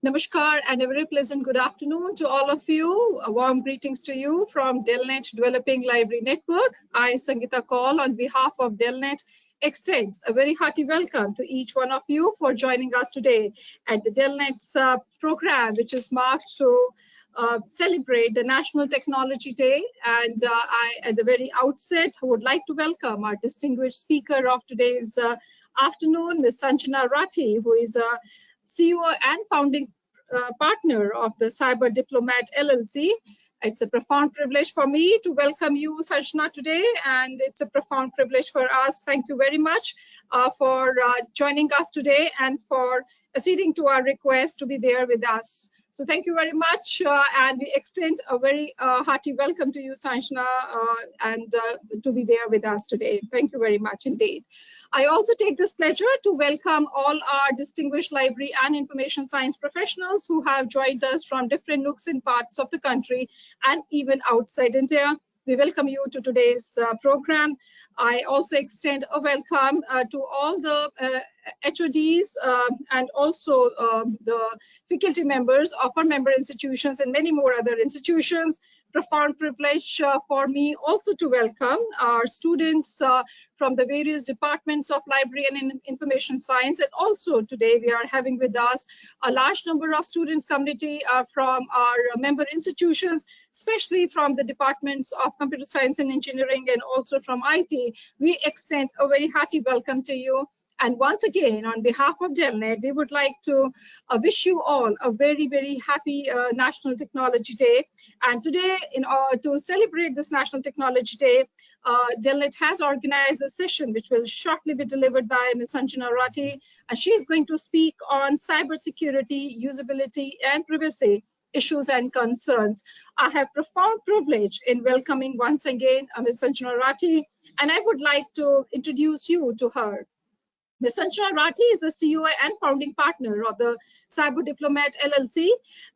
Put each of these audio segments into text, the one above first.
Namaskar and a very pleasant good afternoon to all of you. A warm greetings to you from DELNET Developing Library Network. I, Sangeeta Kaul, on behalf of DELNET, extends a very hearty welcome to each one of you for joining us today at the DELNET's program, which is marked to celebrate the National Technology Day. And I, at the very outset, would like to welcome our distinguished speaker of today's afternoon, Ms. Sanjana Rathi, who is a CEO and founding partner of the TheCyberDiplomat LLC. It's a profound privilege for me to welcome you, Sanjana, today, and it's a profound privilege for us. Thank you very much for joining us today and for acceding to our request to be there with us. So thank you very much, and we extend a very hearty welcome to you, Sanjana, and to be there with us today. Thank you very much indeed. I also take this pleasure to welcome all our distinguished library and information science professionals who have joined us from different nooks and parts of the country and even outside India. We welcome you to today's program. I also extend a welcome to all the HODs and also the faculty members of our member institutions and many more other institutions. Profound privilege for me also to welcome our students from the various departments of library and information science. And also today we are having with us a large number of students community from our member institutions, especially from the departments of computer science and engineering and also from IT. We extend a very hearty welcome to you. And once again, on behalf of DELNET, we would like to wish you all a very, very happy National Technology Day. And today, in order to celebrate this National Technology Day, DELNET has organized a session which will shortly be delivered by Ms. Sanjana Rathi, and she is going to speak on cybersecurity, usability, and privacy issues and concerns. I have profound privilege in welcoming once again Ms. Sanjana Rathi, and I would like to introduce you to her. Ms. Sanjana Rathi is the CEO and founding partner of the TheCyberDiplomat LLC,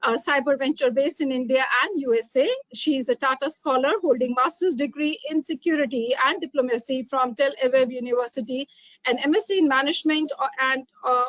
a cyber venture based in India and USA. She is a Tata Scholar holding master's degree in security and diplomacy from Tel Aviv University, an MSc in management and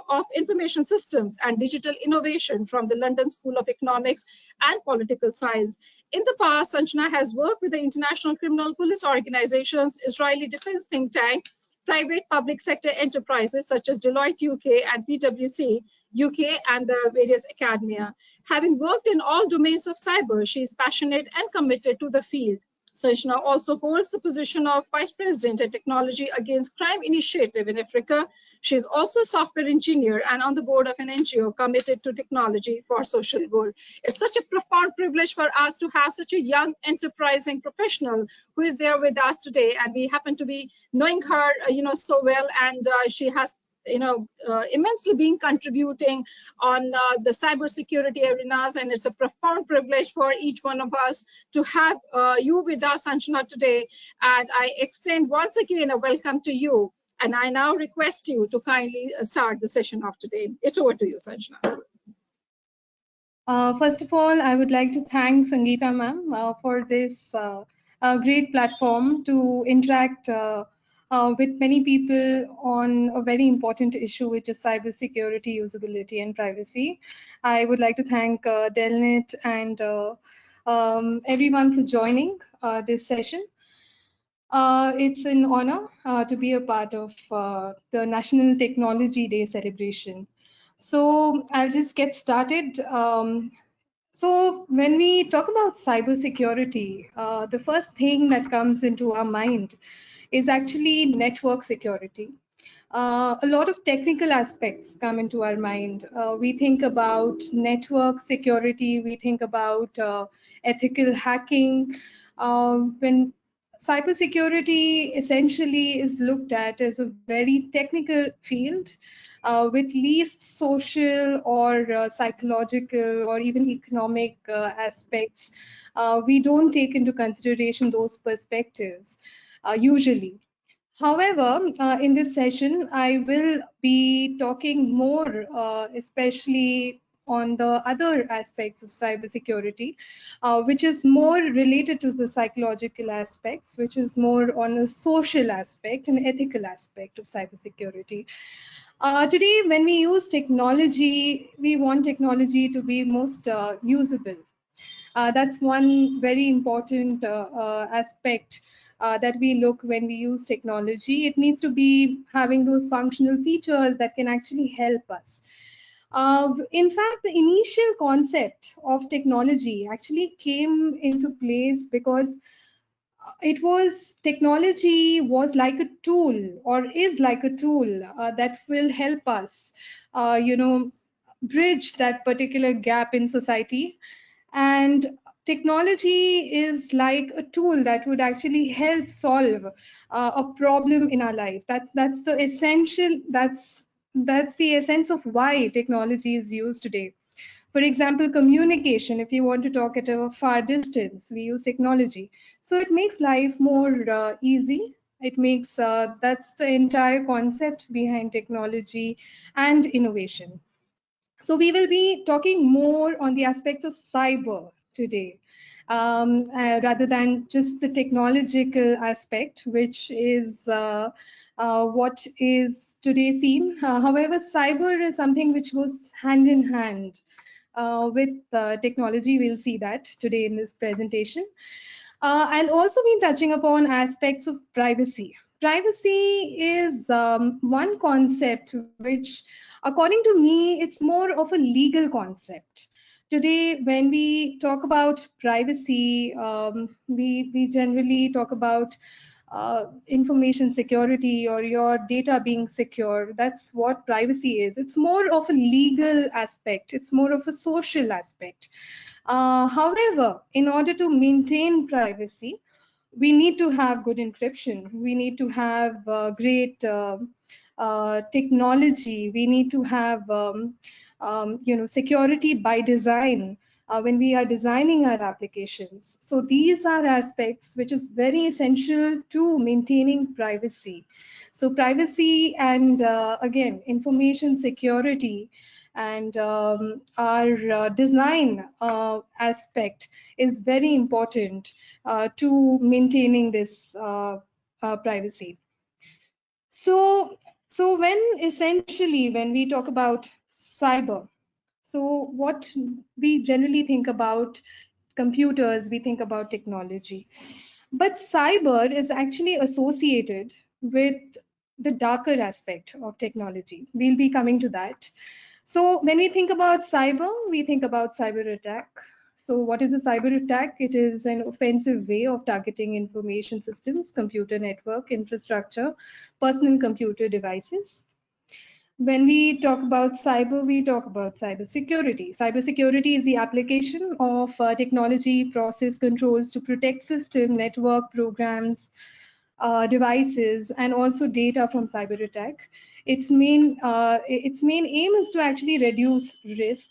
of information systems and digital innovation from the London School of Economics and Political Science. In the past, Sanjana has worked with the International Criminal Police Organizations, Israeli Defense Think Tank, private public sector enterprises such as Deloitte UK and PwC UK and the various academia. Having worked in all domains of cyber, she is passionate and committed to the field. Sanjana also holds the position of Vice President at Technology Against Crime Initiative in Africa. She is also a software engineer and on the board of an NGO committed to technology for social good. It's such a profound privilege for us to have such a young, enterprising professional who is there with us today. And we happen to be knowing her, so well, and she has immensely been contributing on the cybersecurity arenas, and it's a profound privilege for each one of us to have you with us, Sanjana, today. And I extend once again a welcome to you. And I now request you to kindly start the session of today. It's over to you, Sanjana. First of all, I would like to thank Sangeeta ma'am for this great platform to interact with many people on a very important issue, which is cybersecurity, usability, and privacy. I would like to thank DELNET and everyone for joining this session. It's an honor to be a part of the National Technology Day celebration. So I'll just get started. So when we talk about cybersecurity, the first thing that comes into our mind is actually network security. A lot of technical aspects come into our mind. We think about network security, we think about ethical hacking. When cybersecurity essentially is looked at as a very technical field with least social or psychological or even economic aspects, we don't take into consideration those perspectives usually. However, in this session, I will be talking more, especially on the other aspects of cybersecurity, which is more related to the psychological aspects, which is more on a social aspect and ethical aspect of cybersecurity. Today, when we use technology, we want technology to be most usable. That's one very important aspect that we look when we use technology. It needs to be having those functional features that can actually help us. In fact, the initial concept of technology actually came into place because it was technology was like a tool or is like a tool that will help us, bridge that particular gap in society. And technology is like a tool that would actually help solve a problem in our life. That's the essential. That's the essence of why technology is used today. For example, communication, if you want to talk at a far distance, we use technology. So it makes life more easy. It makes, that's the entire concept behind technology and innovation. So we will be talking more on the aspects of cyber today, rather than just the technological aspect, which is what is today seen. However, cyber is something which goes hand in hand with technology. We'll see that today in this presentation. I'll also be touching upon aspects of privacy. Privacy is one concept which, according to me, it's more of a legal concept. Today, when we talk about privacy, we generally talk about information security or your data being secure. That's what privacy is. It's more of a legal aspect. It's more of a social aspect. However, in order to maintain privacy, we need to have good encryption. We need to have great technology. We need to have security by design when we are designing our applications. So these are aspects which is very essential to maintaining privacy. So privacy and again information security and our design aspect is very important to maintaining this privacy. So when essentially when we talk about cyber, so what we generally think about computers, we think about technology. But cyber is actually associated with the darker aspect of technology. We'll be coming to that. So when we think about cyber, we think about cyber attack. So what is a cyber attack? It is an offensive way of targeting information systems, computer network, infrastructure, personal computer devices. When we talk about cyber, we talk about cybersecurity. Cybersecurity is the application of technology process controls to protect system, network, programs, devices, and also data from cyber attack. Its main aim is to actually reduce risk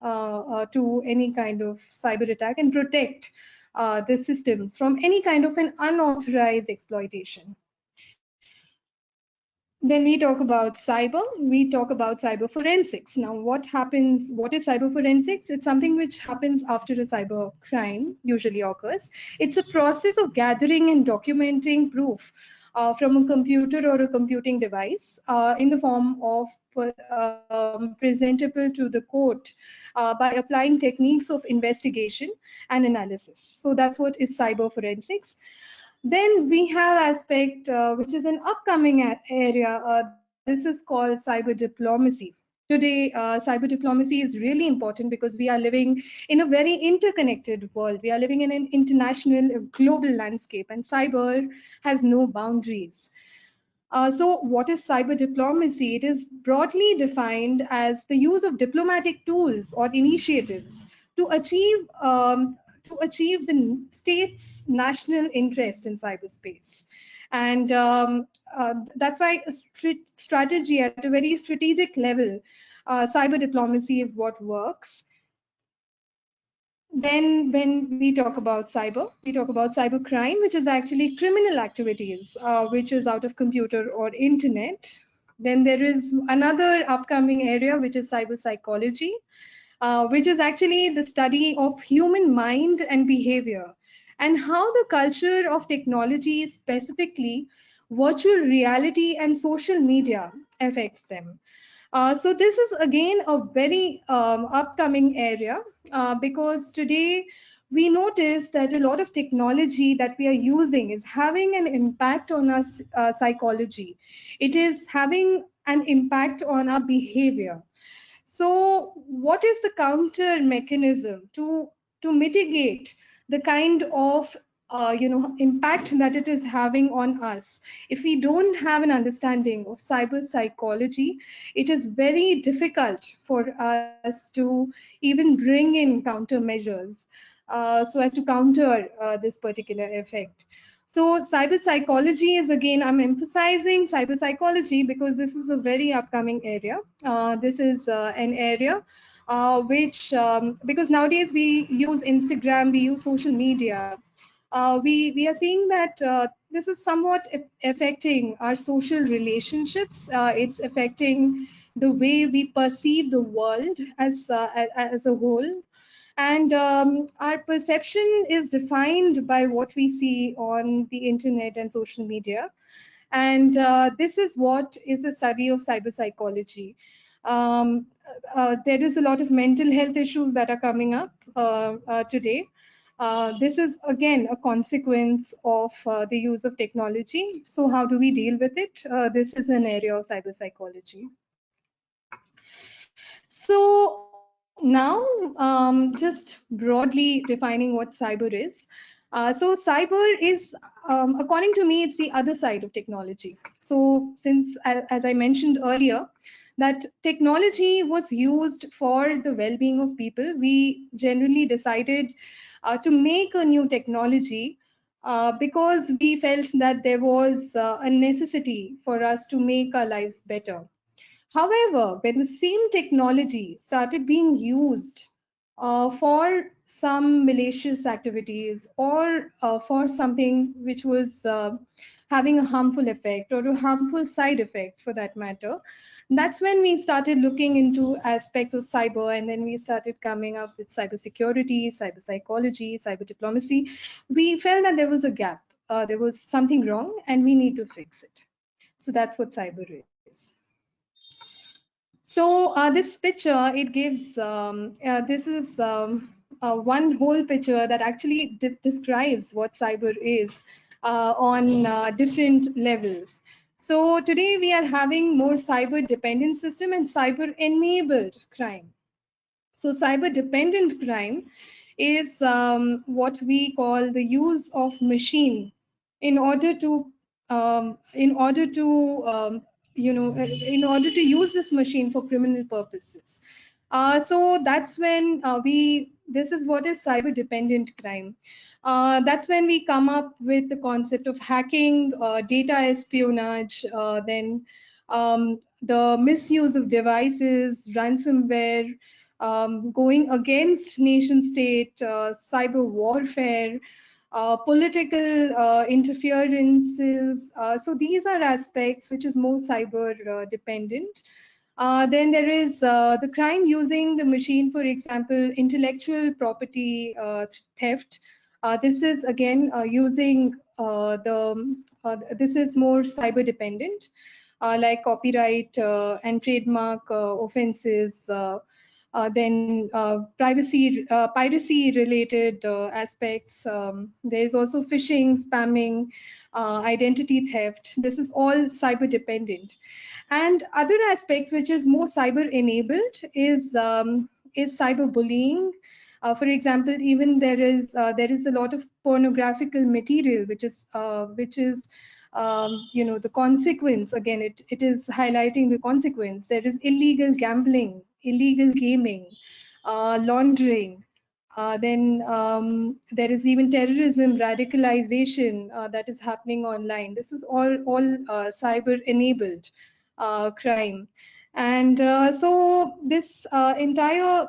to any kind of cyber attack and protect the systems from any kind of an unauthorized exploitation. Then we talk about cyber, we talk about cyber forensics. Now, what is cyber forensics? It's something which happens after a cyber crime usually occurs. It's a process of gathering and documenting proof from a computer or a computing device in the form of presentable to the court by applying techniques of investigation and analysis. So that's what is cyber forensics. Then we have aspect which is an upcoming area. This is called cyber diplomacy. Today, cyber diplomacy is really important because we are living in a very interconnected world. We are living in an international, global landscape, and cyber has no boundaries. So what is cyber diplomacy? It is broadly defined as the use of diplomatic tools or initiatives to achieve the state's national interest in cyberspace. And that's why a strategy at a very strategic level, cyber diplomacy is what works. Then when we talk about cyber, we talk about cyber crime, which is actually criminal activities, which is out of computer or internet. Then there is another upcoming area, which is cyber psychology, which is actually the study of human mind and behavior and how the culture of technology specifically virtual reality, and social media affects them. So this is again a very upcoming area because today we notice that a lot of technology that we are using is having an impact on our psychology. It is having an impact on our behavior. So, what is the counter mechanism to mitigate the kind of impact that it is having on us? If we don't have an understanding of cyber psychology, it is very difficult for us to even bring in countermeasures so as to counter this particular effect. So cyber psychology is, again, I'm emphasizing cyber psychology because this is a very upcoming area. This is an area which, because nowadays we use Instagram, we use social media, we are seeing that this is somewhat affecting our social relationships. It's affecting the way we perceive the world as a whole. And our perception is defined by what we see on the internet and social media. And this is what is the study of cyber psychology. There is a lot of mental health issues that are coming up today. This is again a consequence of the use of technology. So how do we deal with it? This is an area of cyber psychology. So now, just broadly defining what cyber is. So cyber is, according to me, it's the other side of technology. So since, as I mentioned earlier, that technology was used for the well-being of people, we generally decided to make a new technology because we felt that there was a necessity for us to make our lives better. However, when the same technology started being used for some malicious activities or for something which was having a harmful effect or a harmful side effect for that matter, that's when we started looking into aspects of cyber, and then we started coming up with cybersecurity, cyber psychology, cyber diplomacy. We felt that there was a gap, there was something wrong, and we need to fix it. So that's what cyber is. So this picture, it gives, this is one whole picture that actually describes what cyber is on different levels. So today we are having more cyber dependent system and cyber enabled crime. So cyber dependent crime is what we call the use of machine in order to in order to in order to use this machine for criminal purposes. So that's when this is what is cyber dependent crime. That's when we come up with the concept of hacking, data espionage, then the misuse of devices, ransomware, going against nation state, cyber warfare, political interferences. So these are aspects which is more cyber dependent. Then there is the crime using the machine, for example, intellectual property theft. This is again using this is more cyber dependent, like copyright and trademark offenses. Then piracy related aspects. There is also phishing, spamming, identity theft. This is all cyber dependent. And other aspects which is more cyber enabled is cyberbullying. For example, even there is a lot of pornographical material which is the consequence. Again, it is highlighting the consequence. There is illegal gambling, illegal gaming, laundering. Then there is even terrorism, radicalization that is happening online. This is all cyber enabled crime. And so this entire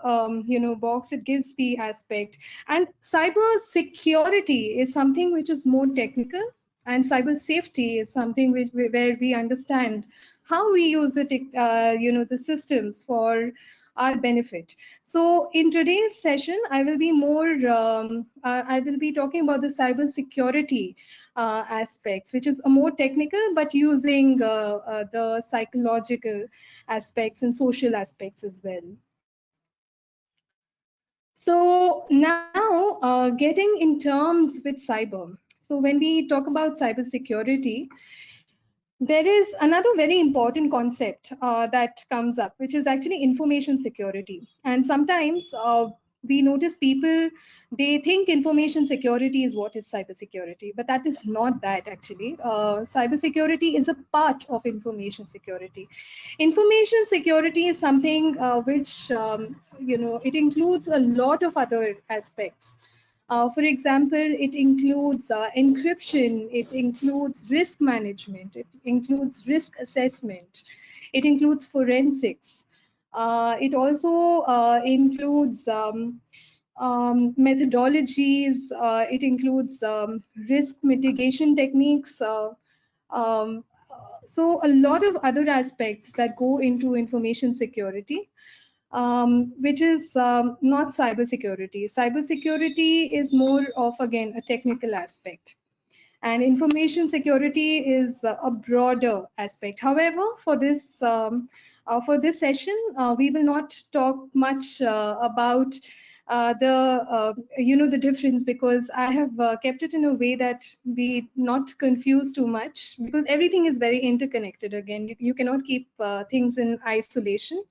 box, it gives the aspect. And cyber security is something which is more technical, and cyber safety is something where we understand how we use the systems for our benefit. So in today's session, I will be talking about the cyber security aspects, which is a more technical, but using the psychological aspects and social aspects as well. So now getting in terms with cyber. So when we talk about cybersecurity, there is another very important concept that comes up, which is actually information security. And sometimes we notice people, they think information security is what is cybersecurity, but that is not that actually. Cybersecurity is a part of information security. Information security is something which, it includes a lot of other aspects. For example, it includes encryption, it includes risk management, it includes risk assessment, it includes forensics. It also includes methodologies, it includes risk mitigation techniques. Um, so a lot of other aspects that go into information security, which is not cybersecurity. Cybersecurity is more of, again, a technical aspect. And information security is a broader aspect. However, for this session, we will not talk much about the difference, because I have kept it in a way that we not confuse too much, because everything is very interconnected. Again, you cannot keep things in isolation.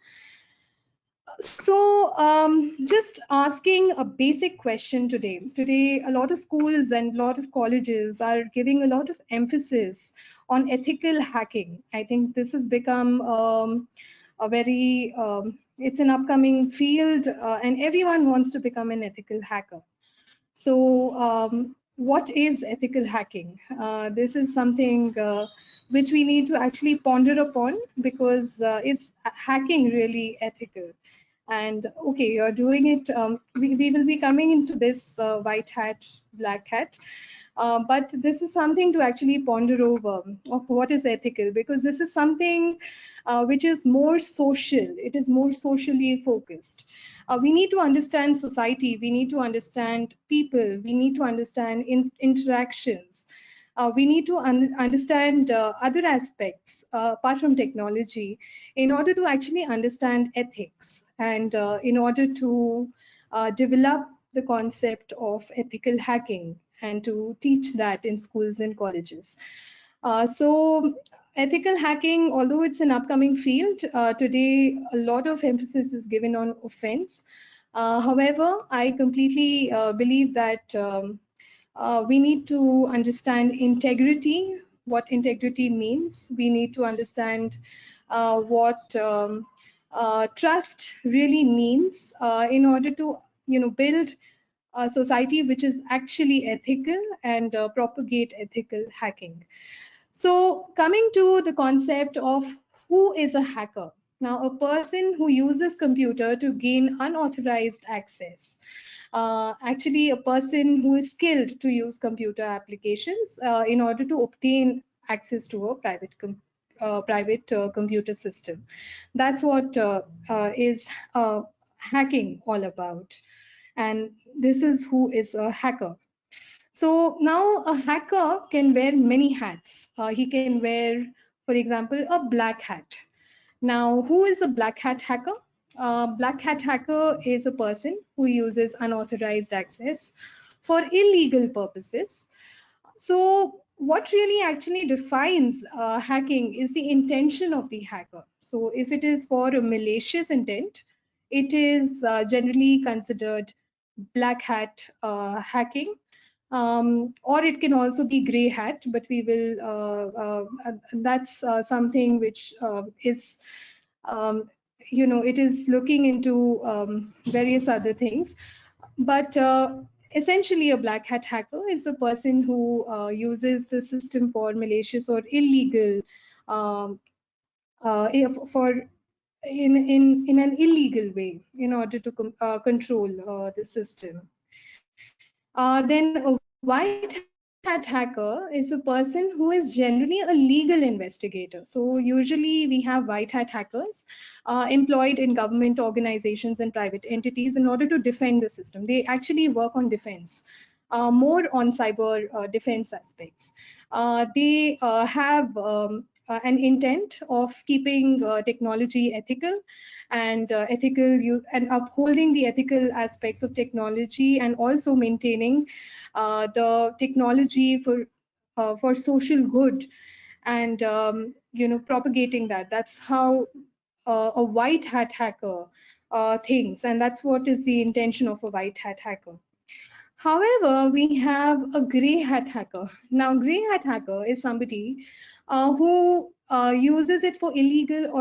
So just asking a basic question today. Today, a lot of schools and a lot of colleges are giving a lot of emphasis on ethical hacking. I think this has become a very, it's an upcoming field, and everyone wants to become an ethical hacker. So what is ethical hacking? This is something which we need to actually ponder upon, because is hacking really ethical? And okay, you're doing it, we will be coming into this white hat, black hat, but this is something to actually ponder over, of what is ethical, because this is something which is more social, it is more socially focused. We need to understand society, we need to understand people, we need to understand interactions. We need to understand other aspects apart from technology, in order to actually understand ethics, and in order to develop the concept of ethical hacking, and to teach that in schools and colleges. So ethical hacking, although it's an upcoming field, today a lot of emphasis is given on offense. However, I completely believe that we need to understand integrity, what integrity means. We need to understand what trust really means, in order to build a society which is actually ethical, and propagate ethical hacking. So coming to the concept of who is a hacker. Now, a person who uses computer to gain unauthorized access. Actually, a person who is skilled to use computer applications in order to obtain access to a private computer system. That's what is hacking all about. And this is who is a hacker. So now a hacker can wear many hats. He can wear, for example, a black hat. Now, who is a black hat hacker? Black hat hacker is a person who uses unauthorized access for illegal purposes. So what really actually defines hacking is the intention of the hacker. So if it is for a malicious intent, it is generally considered black hat hacking. Or it can also be gray hat, but we will, that's something which is, it is looking into various other things. But essentially, a black hat hacker is a person who uses the system for malicious or illegal, for in an illegal way, in order to control the system. Then a white hat hacker is a person who is generally a legal investigator. So usually we have white hat hackers employed in government organizations and private entities in order to defend the system. They actually work on defense. more on cyber defense aspects. They have an intent of keeping technology ethical and and upholding the ethical aspects of technology, and also maintaining the technology for social good, and propagating that. That's how a white hat hacker thinks, and that's what is the intention of a white hat hacker. However, we have a gray hat hacker. Now, gray hat hacker is somebody who uses it for illegal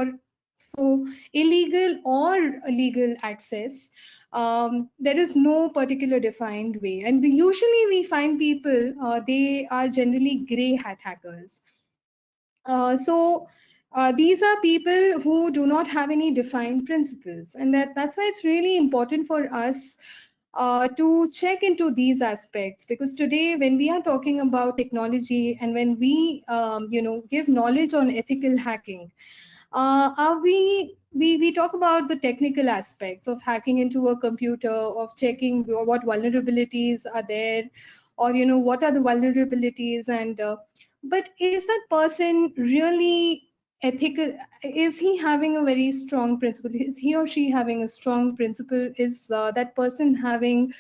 or legal access. There is no particular defined way, and usually we find people, they are generally gray hat hackers. These are people who do not have any defined principles, and that's why it's really important for us to check into these aspects, because today when we are talking about technology and when we give knowledge on ethical hacking, we talk about the technical aspects of hacking into a computer, of checking what vulnerabilities are there, or what are the vulnerabilities, and but is that person really ethical? Is he having a very strong principle? Is he or she having a strong principle? Is that person having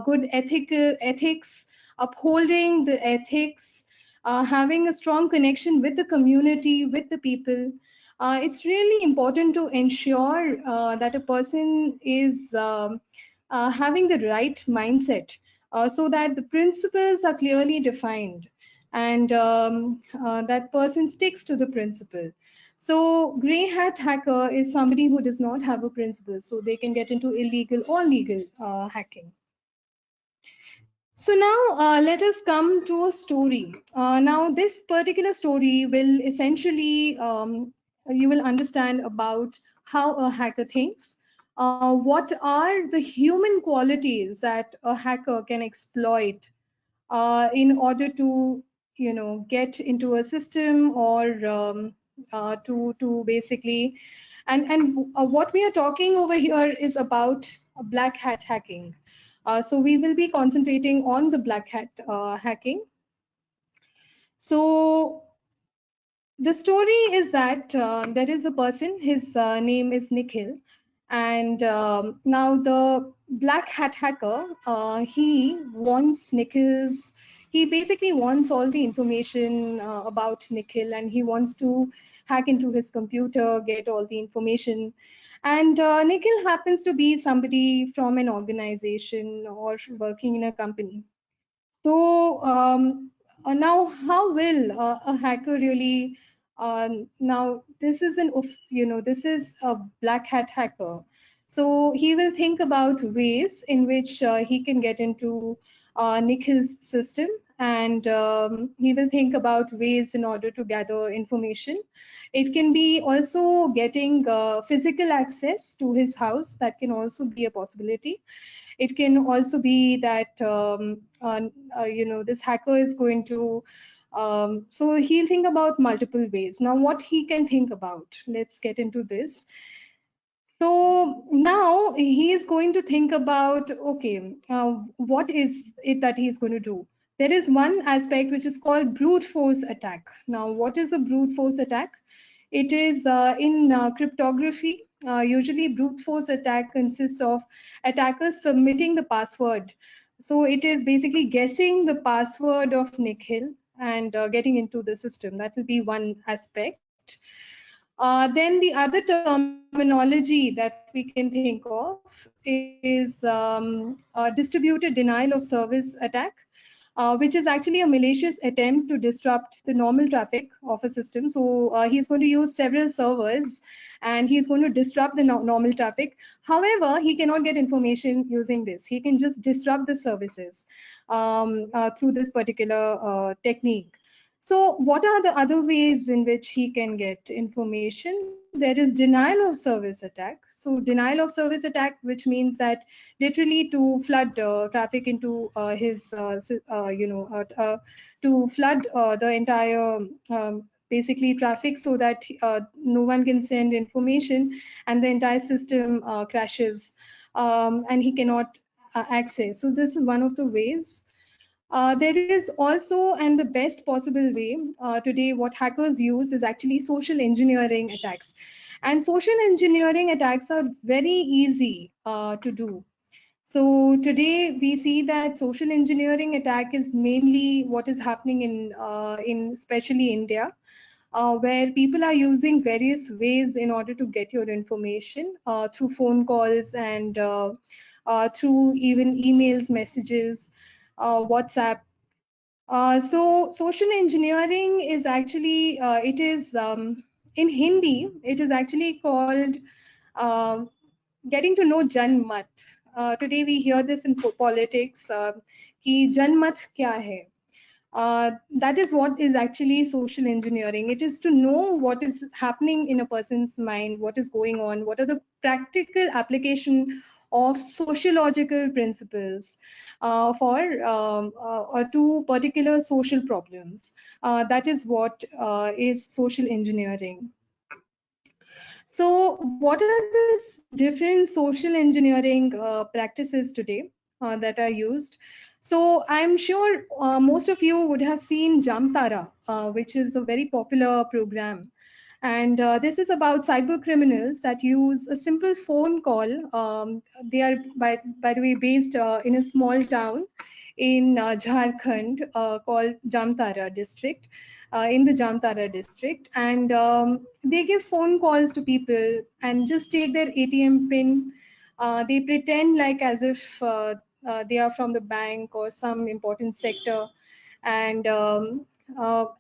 good ethics, upholding the ethics, having a strong connection with the community, with the people? It's really important to ensure that a person is having the right mindset, so that the principles are clearly defined, and that person sticks to the principle. So gray hat hacker is somebody who does not have a principle, so they can get into illegal or legal hacking. So now let us come to a story. Now this particular story will essentially, you will understand about how a hacker thinks. What are the human qualities that a hacker can exploit in order to, get into a system, or to basically, and what we are talking over here is about black hat hacking. So we will be concentrating on the black hat hacking. So the story is that there is a person, his name is Nikhil, and now the black hat hacker, he basically wants all the information about Nikhil, and he wants to hack into his computer, get all the information. And Nikhil happens to be somebody from an organization or working in a company. So now, how will a hacker really? Now, this is this is a black hat hacker. So he will think about ways in which he can get into Nikhil's system, and he will think about ways in order to gather information. It can be also getting physical access to his house. That can also be a possibility. It can also be that this hacker is going to, so he'll think about multiple ways. Now, what he can think about, let's get into this. So now he is going to think about, okay, what is it that he's going to do? There is one aspect which is called brute force attack. Now, what is a brute force attack? It is in cryptography. Usually, brute force attack consists of attackers submitting the password. So it is basically guessing the password of Nikhil and getting into the system. That will be one aspect. Then the other terminology that we can think of is distributed denial of service attack, which is actually a malicious attempt to disrupt the normal traffic of a system. So he's going to use several servers, and he's going to disrupt the normal traffic. However, he cannot get information using this. He can just disrupt the services through this particular technique. So what are the other ways in which he can get information? There is denial of service attack. So denial of service attack, which means that literally to flood traffic into to flood the entire basically traffic, so that no one can send information and the entire system crashes, and he cannot access. So this is one of the ways. There is also, and the best possible way today, what hackers use is actually social engineering attacks. And social engineering attacks are very easy to do. So today we see that social engineering attack is mainly what is happening in especially India, where people are using various ways in order to get your information through phone calls and through even emails, messages, WhatsApp. So social engineering is actually it is in Hindi it is actually called uh, getting to know Janmat. Today we hear this in politics कि Janmat क्या है. That is what is actually social engineering. It is to know what is happening in a person's mind, what is going on, what are the practical application of sociological principles or to particular social problems. That is what is social engineering. So what are the different social engineering practices today that are used? So I'm sure most of you would have seen Jamtara, which is a very popular program. And this is about cyber criminals that use a simple phone call. They are, by the way, based in a small town in Jharkhand called Jamtara district, in the Jamtara district. And they give phone calls to people and just take their ATM pin. They pretend like as if they are from the bank or some important sector, and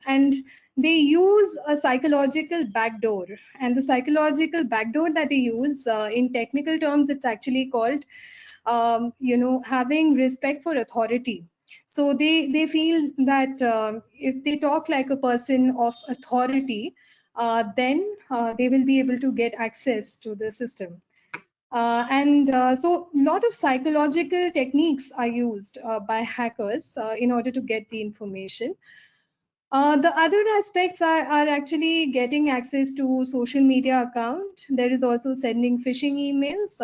and they use a psychological backdoor. And the psychological backdoor that they use, in technical terms, it's actually called having respect for authority. So they feel that if they talk like a person of authority, then they will be able to get access to the system. And so a lot of psychological techniques are used by hackers in order to get the information. The other aspects are actually getting access to social media account. There is also sending phishing emails,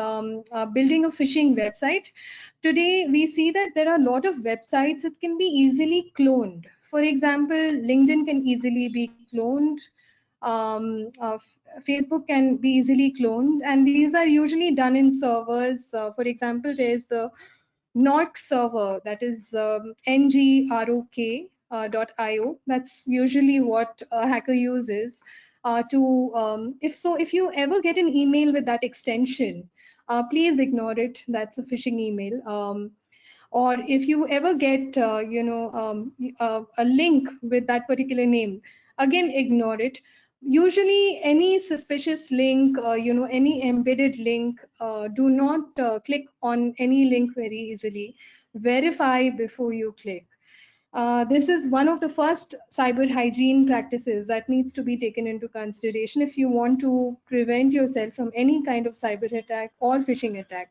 building a phishing website. Today, we see that there are a lot of websites that can be easily cloned. For example, LinkedIn can easily be cloned. Facebook can be easily cloned, and these are usually done in servers. For example, there's the NORC server, that is NGROK .io. That's usually what a hacker uses if you ever get an email with that extension, please ignore it. That's a phishing email. Or if you ever get a link with that particular name, again ignore it. Usually any suspicious link, any embedded link, do not click on any link very easily. Verify before you click. This is one of the first cyber hygiene practices that needs to be taken into consideration if you want to prevent yourself from any kind of cyber attack or phishing attack.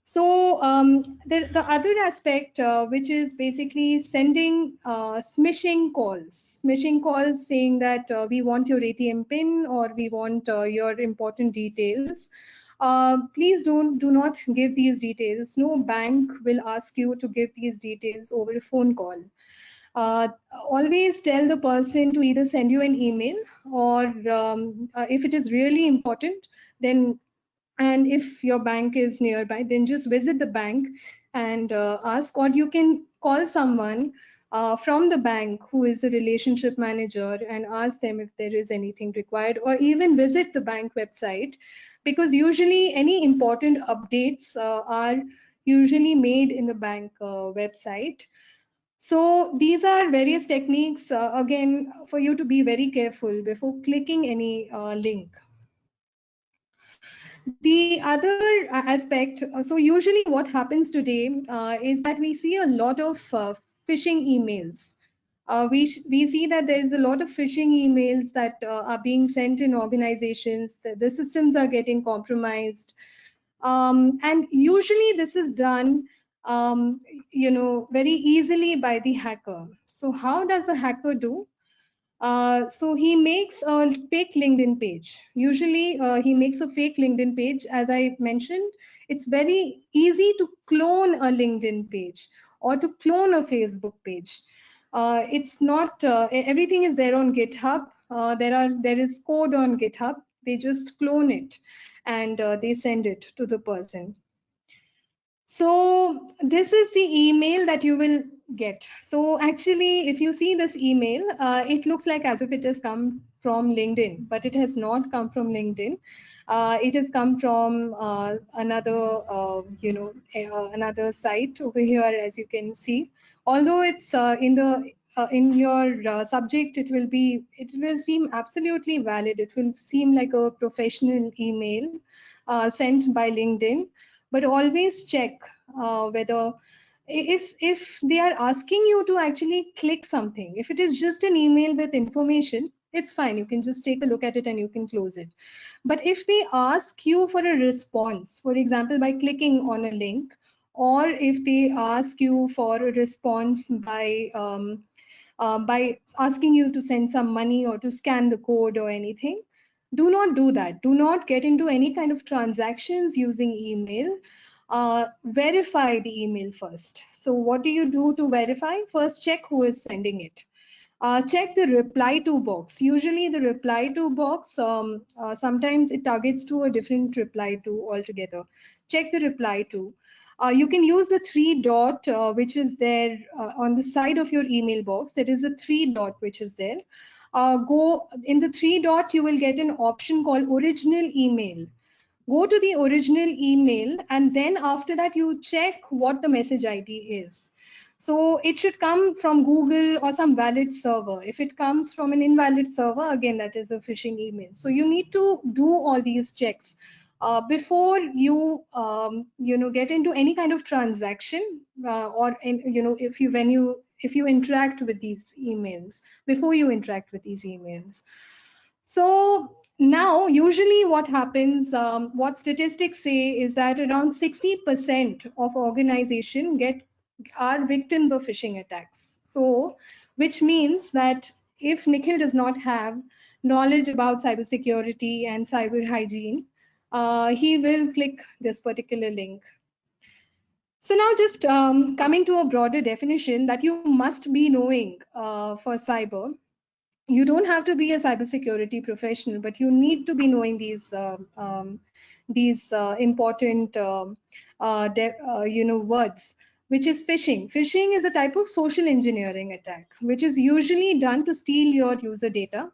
So the other aspect, which is basically sending smishing calls saying that we want your ATM pin or we want your important details. Please do not give these details. No bank will ask you to give these details over a phone call. Always tell the person to either send you an email or if it is really important, then and if your bank is nearby, then just visit the bank and ask, or you can call someone from the bank who is the relationship manager and ask them if there is anything required, or even visit the bank website, because usually any important updates are usually made in the bank website. So these are various techniques, again, for you to be very careful before clicking any link. The other aspect, so usually what happens today is that we see a lot of phishing emails. We see that there is a lot of phishing emails that are being sent in organizations. The systems are getting compromised, and usually this is done, very easily by the hacker. So how does the hacker do? So he makes a fake LinkedIn page. Usually he makes a fake LinkedIn page. As I mentioned, it's very easy to clone a LinkedIn page. or to clone a Facebook page. It's not everything is there on GitHub. There is code on GitHub. They just clone it and they send it to the person. So this is the email that you will get. So actually, if you see this email, it looks like as if it has come from LinkedIn, but it has not come from LinkedIn. It has come from another, another site over here, as you can see. Although it's in your subject, it will seem absolutely valid. It will seem like a professional email sent by LinkedIn, but always check whether if they are asking you to actually click something. If it is just an email with information, it's fine, you can just take a look at it and you can close it. But if they ask you for a response, for example by clicking on a link, or if they ask you for a response by asking you to send some money or to scan the code or anything, do not do that. Do not get into any kind of transactions using email. Verify the email first. So what do you do to verify? First, check who is sending it. Check the reply to box. Usually the reply to box, sometimes it targets to a different reply to altogether. Check the reply to. You can use the three dot which is there on the side of your email box. There is a three dot which is there. Go in the three dot, you will get an option called original email. Go to the original email, and then after that you check what the message ID is. So it should come from Google or some valid server. If it comes from an invalid server, again, that is a phishing email. So you need to do all these checks before you get into any kind of transaction, if you interact with these emails, before you interact with these emails. So now, usually what happens, what statistics say is that around 60% of organization are victims of phishing attacks. So, which means that if Nikhil does not have knowledge about cybersecurity and cyber hygiene, he will click this particular link. So now just coming to a broader definition that you must be knowing for cyber. You don't have to be a cybersecurity professional, but you need to be knowing these important words, which is phishing. Phishing is a type of social engineering attack, which is usually done to steal your user data,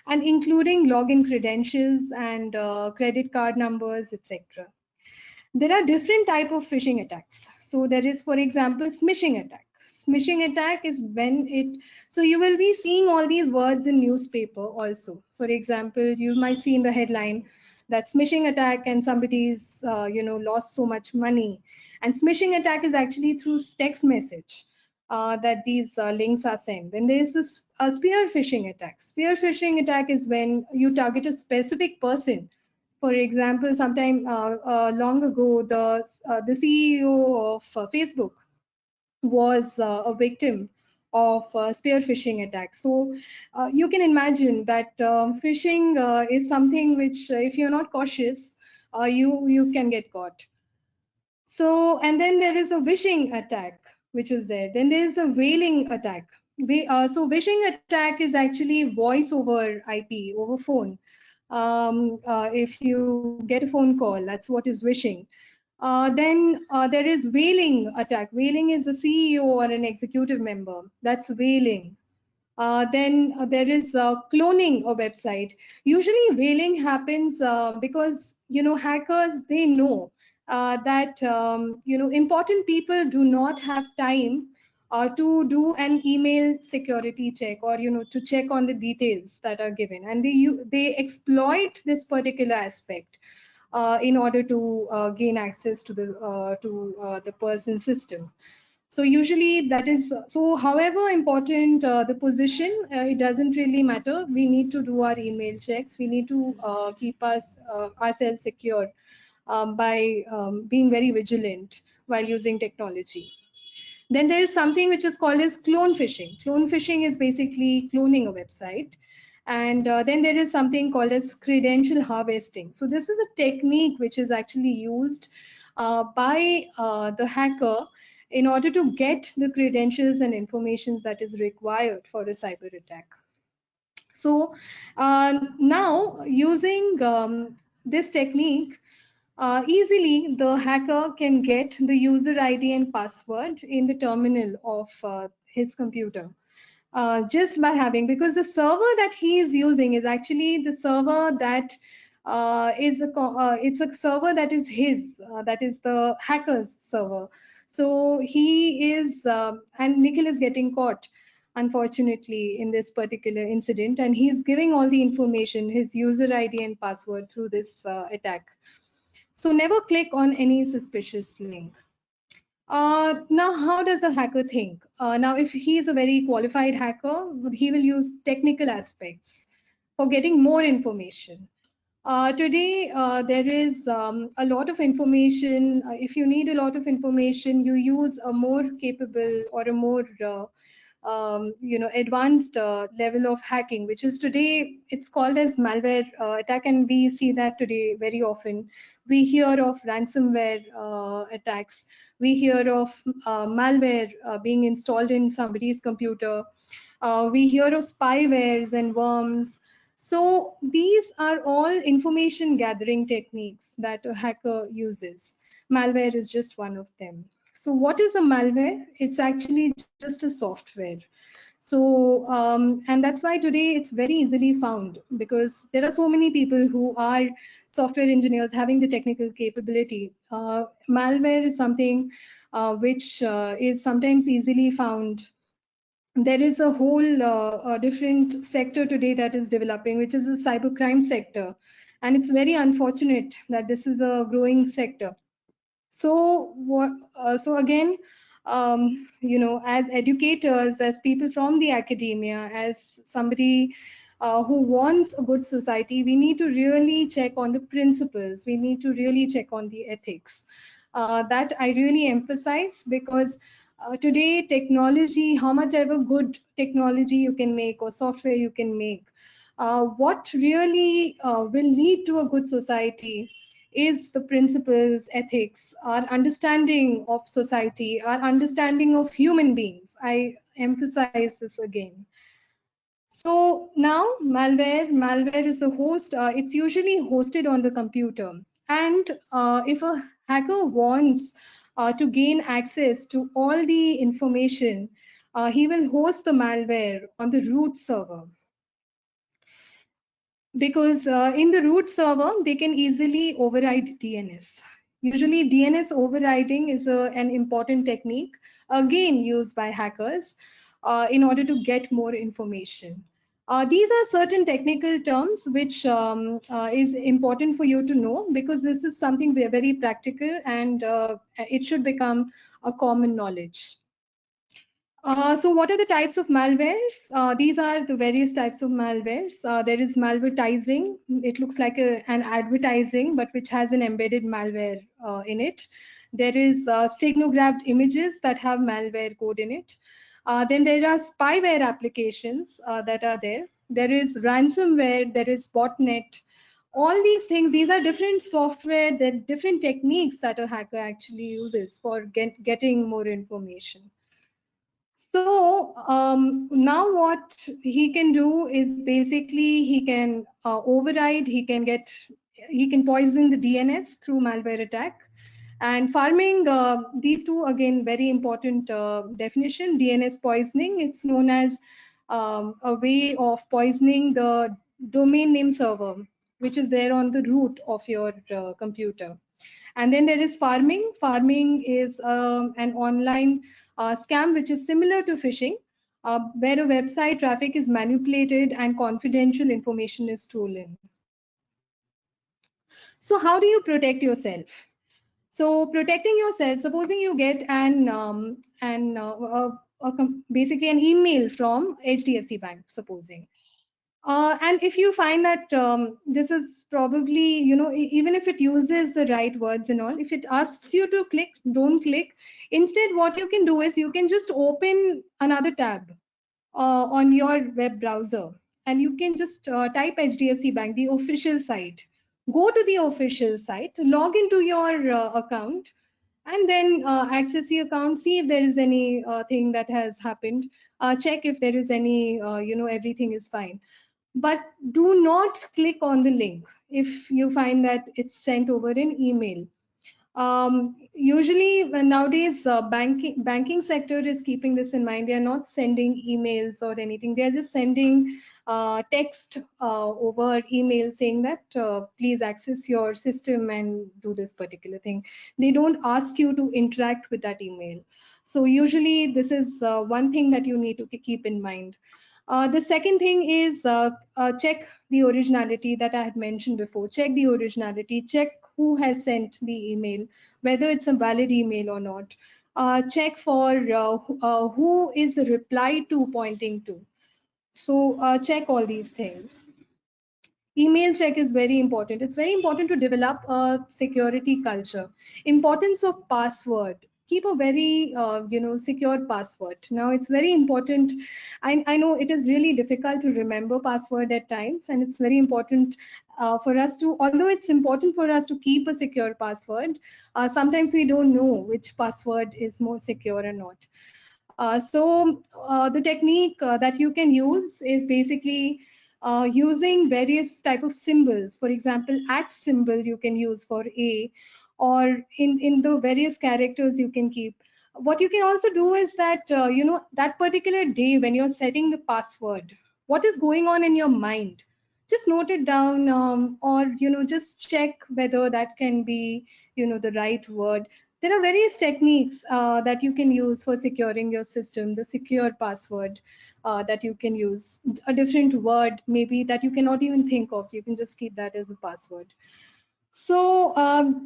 and including login credentials and credit card numbers, etc. There are different type of phishing attacks. So there is, for example, smishing attack. Smishing attack is when so you will be seeing all these words in newspaper also. For example, you might see in the headline that smishing attack and somebody's lost so much money. And smishing attack is actually through text message that these links are sent. Then there is this spear phishing attack. Spear phishing attack is when you target a specific person. For example, sometime long ago, the CEO of Facebook was a victim of spear phishing attack. So you can imagine that phishing is something which, if you're not cautious, you can get caught. So, and then there is a wishing attack, which is there. Then there is the whaling attack. So wishing attack is actually voice over IP, over phone. If you get a phone call, that's what is wishing. Then there is whaling attack. Whaling is a CEO or an executive member. That's whaling. Then there is cloning a website. Usually whaling happens because hackers, they know that important people do not have time to do an email security check, or to check on the details that are given, and they exploit this particular aspect in order to gain access to the person's system. So usually that is, so however important the position, it doesn't really matter. We need to do our email checks. We need to keep ourselves secure by being very vigilant while using technology. Then there is something which is called as clone phishing. Clone phishing is basically cloning a website. And then there is something called as credential harvesting. So this is a technique which is actually used by the hacker in order to get the credentials and information that is required for a cyber attack. So now using this technique, easily the hacker can get the user ID and password in the terminal of his computer. Just by having, because the server that he is using is actually the server that it's a server that is his, that is the hacker's server. So he is, and Nikhil is getting caught, unfortunately, in this particular incident, and he's giving all the information, his user ID and password through this attack. So never click on any suspicious link. Now, how does the hacker think? Now, if he is a very qualified hacker, he will use technical aspects for getting more information. Today, there is a lot of information. If you need a lot of information, you use a more capable or a more advanced level of hacking, which is today, it's called as malware attack, and we see that today very often. We hear of ransomware attacks. We hear of malware being installed in somebody's computer. We hear of spywares and worms. So these are all information gathering techniques that a hacker uses. Malware is just one of them. So what is a malware? It's actually just a software. So, and that's why today it's very easily found, because there are so many people who are software engineers having the technical capability. Malware is something which is sometimes easily found. There is a whole different sector today that is developing, which is the cybercrime sector. And it's very unfortunate that this is a growing sector. So so again, as educators, as people from the academia, as somebody who wants a good society, we need to really check on the principles. We need to really check on the ethics. That I really emphasize, because today technology, how much ever good technology you can make or software you can make, what really will lead to a good society is the principles, ethics, our understanding of society, our understanding of human beings. I emphasize this again. So now malware is the host. It's usually hosted on the computer. And if a hacker wants to gain access to all the information, he will host the malware on the root server. Because in the root server, they can easily override DNS. Usually DNS overriding is an important technique, again used by hackers in order to get more information. These are certain technical terms which is important for you to know, because this is something very practical, and it should become a common knowledge. So what are the types of malwares? These are the various types of malwares. There is malvertising. It looks like an advertising, but which has an embedded malware in it. There is steganographed images that have malware code in it. Then there are spyware applications that are there. There is ransomware. There is botnet. All these things, these are different software, there are different techniques that a hacker actually uses for getting more information. So now what he can do is basically he can override, he can poison the DNS through malware attack. And farming, these two, again, very important definition. DNS poisoning, it's known as a way of poisoning the domain name server, which is there on the root of your computer. And then there is farming. Farming is an online scam which is similar to phishing, where a website traffic is manipulated and confidential information is stolen. So how do you protect yourself? So protecting yourself, supposing you get basically an email from HDFC Bank, supposing. And if you find that this is probably, even if it uses the right words and all, if it asks you to click, don't click. Instead, what you can do is you can just open another tab on your web browser, and you can just type HDFC Bank, the official site. Go to the official site, log into your account, and then access the account, see if there is any thing that has happened, check if there is any, everything is fine. But do not click on the link if you find that it's sent over an email. Usually nowadays banking sector is keeping this in mind. They are not sending emails or anything. They are just sending text over email saying that please access your system and do this particular thing. They don't ask you to interact with that email. So usually this is one thing that you need to keep in mind. The second thing is check the originality that I had mentioned before. Check the originality, check who has sent the email, whether it's a valid email or not. Check for who is the reply to pointing to. So check all these things. Email check is very important. It's very important to develop a security culture. Importance of password. Keep a very secure password. Now it's very important. I know it is really difficult to remember password at times, and it's very important for us to, although it's important for us to keep a secure password, sometimes we don't know which password is more secure or not. The technique that you can use is basically using various type of symbols. For example, @ symbol you can use for A, or in the various characters you can keep. What you can also do is that, that particular day when you're setting the password, what is going on in your mind? Just note it down, or, just check whether that can be, the right word. There are various techniques that you can use for securing your system, the secure password that you can use. A different word maybe that you cannot even think of, you can just keep that as a password. So,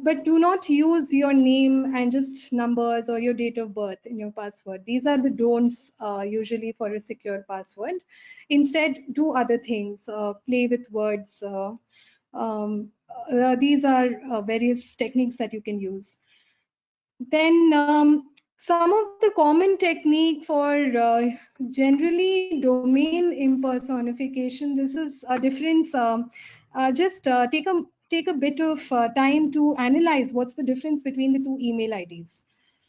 but do not use your name and just numbers or your date of birth in your password. These are the don'ts usually for a secure password. Instead, do other things, play with words. These are various techniques that you can use. Then some of the common technique for generally domain impersonification. This is a difference. Just take a bit of time to analyze what's the difference between the two email IDs.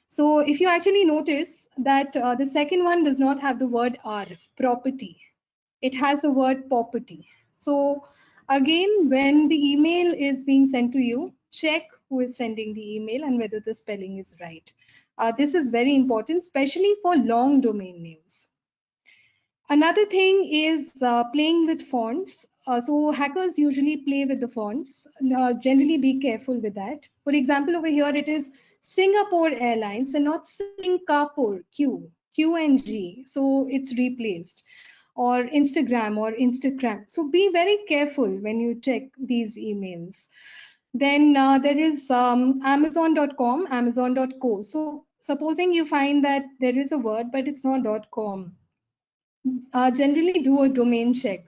So if you actually notice that the second one does not have the word R, property. It has the word property. So again, when the email is being sent to you, check who is sending the email and whether the spelling is right. This is very important, especially for long domain names. Another thing is playing with fonts. So hackers usually play with the fonts. Generally be careful with that. For example, over here it is Singapore Airlines and not Singapore, Q and G. So it's replaced. Or Instagram or Instagram. So be very careful when you check these emails. Then there is Amazon.com, Amazon.co. So supposing you find that there is a word, but it's not .com. Generally do a domain check.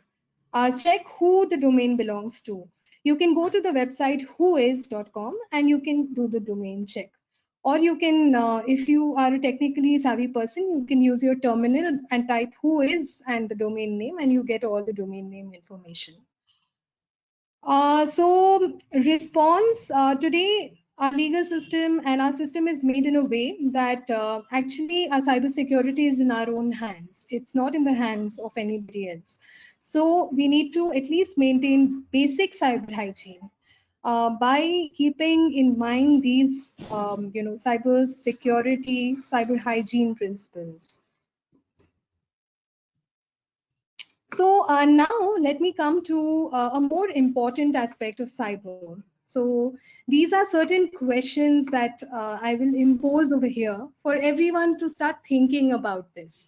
Check who the domain belongs to. You can go to the website whois.com and you can do the domain check. Or you can, if you are a technically savvy person, you can use your terminal and type whois and the domain name, and you get all the domain name information. So response today, our legal system and our system is made in a way that actually our cybersecurity is in our own hands. It's not in the hands of anybody else. So we need to at least maintain basic cyber hygiene by keeping in mind these, cyber security, cyber hygiene principles. So now let me come to a more important aspect of cyber. So these are certain questions that I will impose over here for everyone to start thinking about this.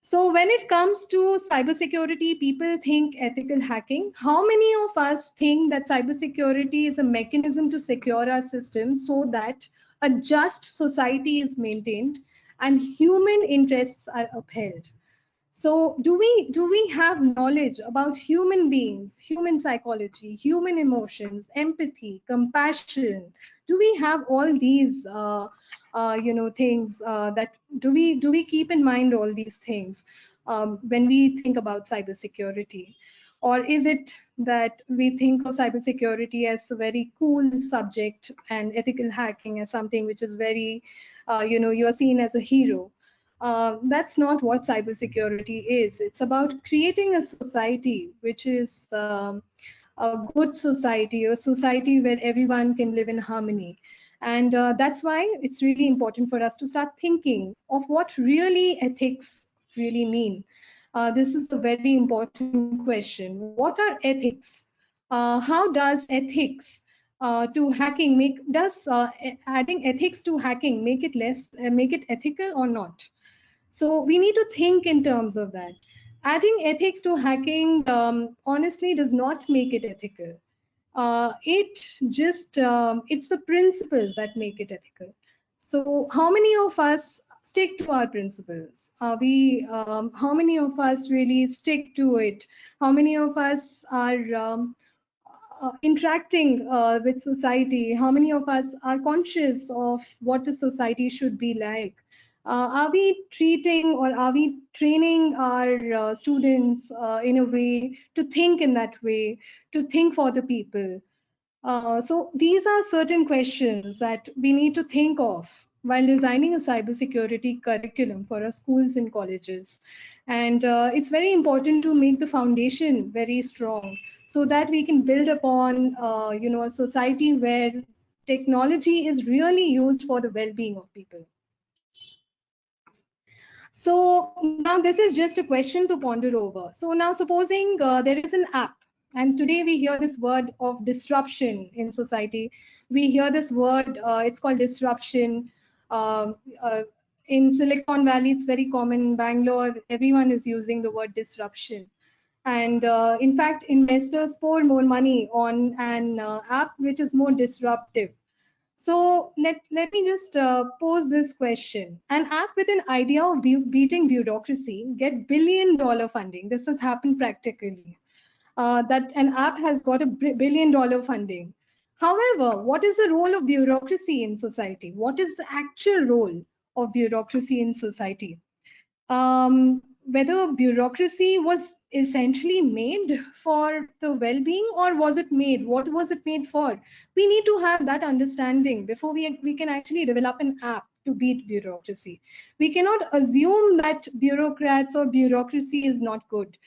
So when it comes to cybersecurity, people think ethical hacking. How many of us think that cybersecurity is a mechanism to secure our systems so that a just society is maintained and human interests are upheld? So do we have knowledge about human beings, human psychology, human emotions, empathy, compassion? Do we have all these things that do we keep in mind all these things when we think about cybersecurity? Or is it that we think of cybersecurity as a very cool subject and ethical hacking as something which is very, you are seen as a hero? That's not what cybersecurity is. It's about creating a society which is a good society, a society where everyone can live in harmony. And that's why it's really important for us to start thinking of what really ethics really mean. This is a very important question. What are ethics? How does ethics to hacking adding ethics to hacking make it ethical or not? So we need to think in terms of that. Adding ethics to hacking honestly does not make it ethical. It's the principles that make it ethical. So how many of us stick to our principles? How many of us really stick to it? How many of us are interacting with society? How many of us are conscious of what the society should be like? Are we treating or are we training our students in a way to think in that way, to think for the people? So these are certain questions that we need to think of while designing a cybersecurity curriculum for our schools and colleges. And it's very important to make the foundation very strong so that we can build upon, a society where technology is really used for the well-being of people. So now this is just a question to ponder over. So now supposing there is an app, and today we hear this word of disruption in society. We hear this word, it's called disruption. Uh, uh, in Silicon Valley, it's very common. In Bangalore, everyone is using the word disruption. And in fact, investors pour more money on an app which is more disruptive. So let me just pose this question. An app with an idea of beating bureaucracy get billion-dollar funding. This has happened practically. That an app has got a billion-dollar funding. However, what is the role of bureaucracy in society? What is the actual role of bureaucracy in society? Whether bureaucracy was essentially made for the well-being, or was it made? What was it made for? We need to have that understanding before we can actually develop an app to beat bureaucracy. We cannot assume that bureaucrats or bureaucracy is not good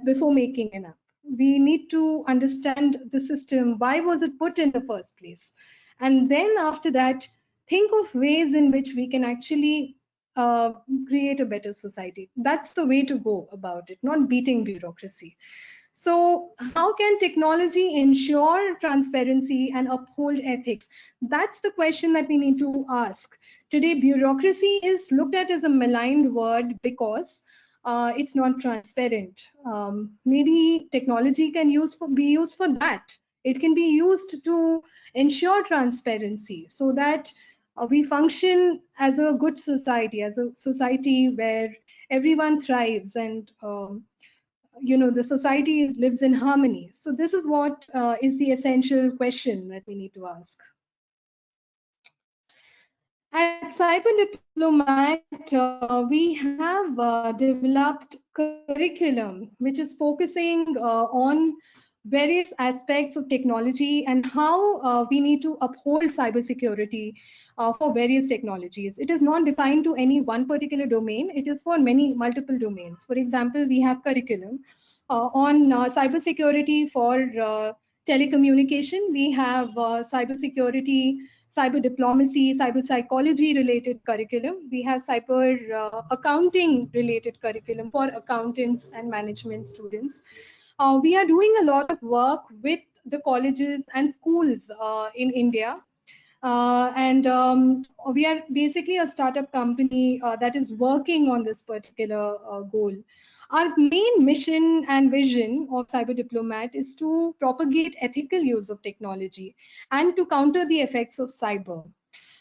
before making an app. We need to understand the system. Why was it put in the first place? And then after that, think of ways in which we can actually uh, create a better society. That's the way to go about it, not beating bureaucracy. So how can technology ensure transparency and uphold ethics? That's the question that we need to ask. Today, bureaucracy is looked at as a maligned word because it's not transparent. Maybe technology can be used for that. It can be used to ensure transparency so that we function as a good society, as a society where everyone thrives and the society lives in harmony. So this is what is the essential question that we need to ask. At Cyber Diplomat, we have developed curriculum which is focusing on various aspects of technology and how we need to uphold cybersecurity for various technologies. It is not defined to any one particular domain. It is for multiple domains. For example, we have curriculum on cybersecurity for telecommunication. We have cybersecurity, cyber diplomacy, cyber psychology related curriculum. We have cyber accounting related curriculum for accountants and management students. We are doing a lot of work with the colleges and schools in India. And we are basically a startup company that is working on this particular goal. Our main mission and vision of Cyber Diplomat is to propagate ethical use of technology and to counter the effects of cyber.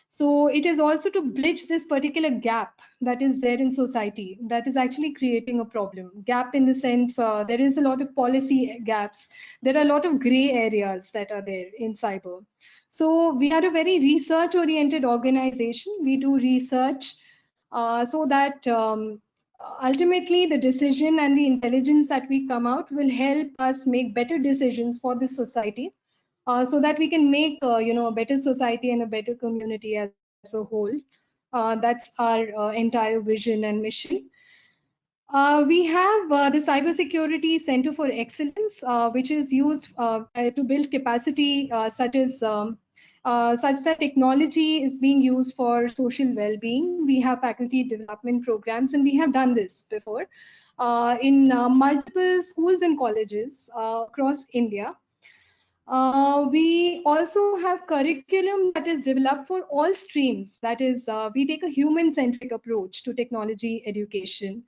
So it is also to bridge this particular gap that is there in society that is actually creating a problem. Gap in the sense there is a lot of policy gaps. There are a lot of gray areas that are there in cyber. So we are a very research oriented organization. We do research so that ultimately, the decision and the intelligence that we come out will help us make better decisions for this society, so that we can make a better society and a better community as a whole. That's our entire vision and mission. We have the Cybersecurity Center for Excellence, which is used to build capacity such that technology is being used for social well-being. We have faculty development programs, and we have done this before in multiple schools and colleges across India. We also have curriculum that is developed for all streams. That is, we take a human-centric approach to technology education.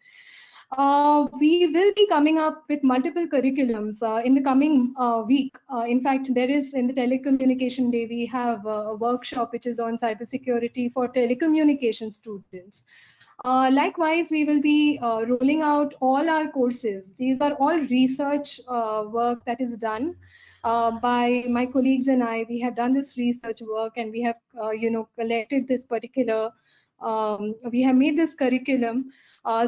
We will be coming up with multiple curriculums in the coming week. In fact, there is in the Telecommunication Day, we have a workshop which is on cybersecurity for telecommunication students. Likewise, we will be rolling out all our courses. These are all research work that is done by my colleagues and I. We have done this research work, and we have, collected this particular. We have made this curriculum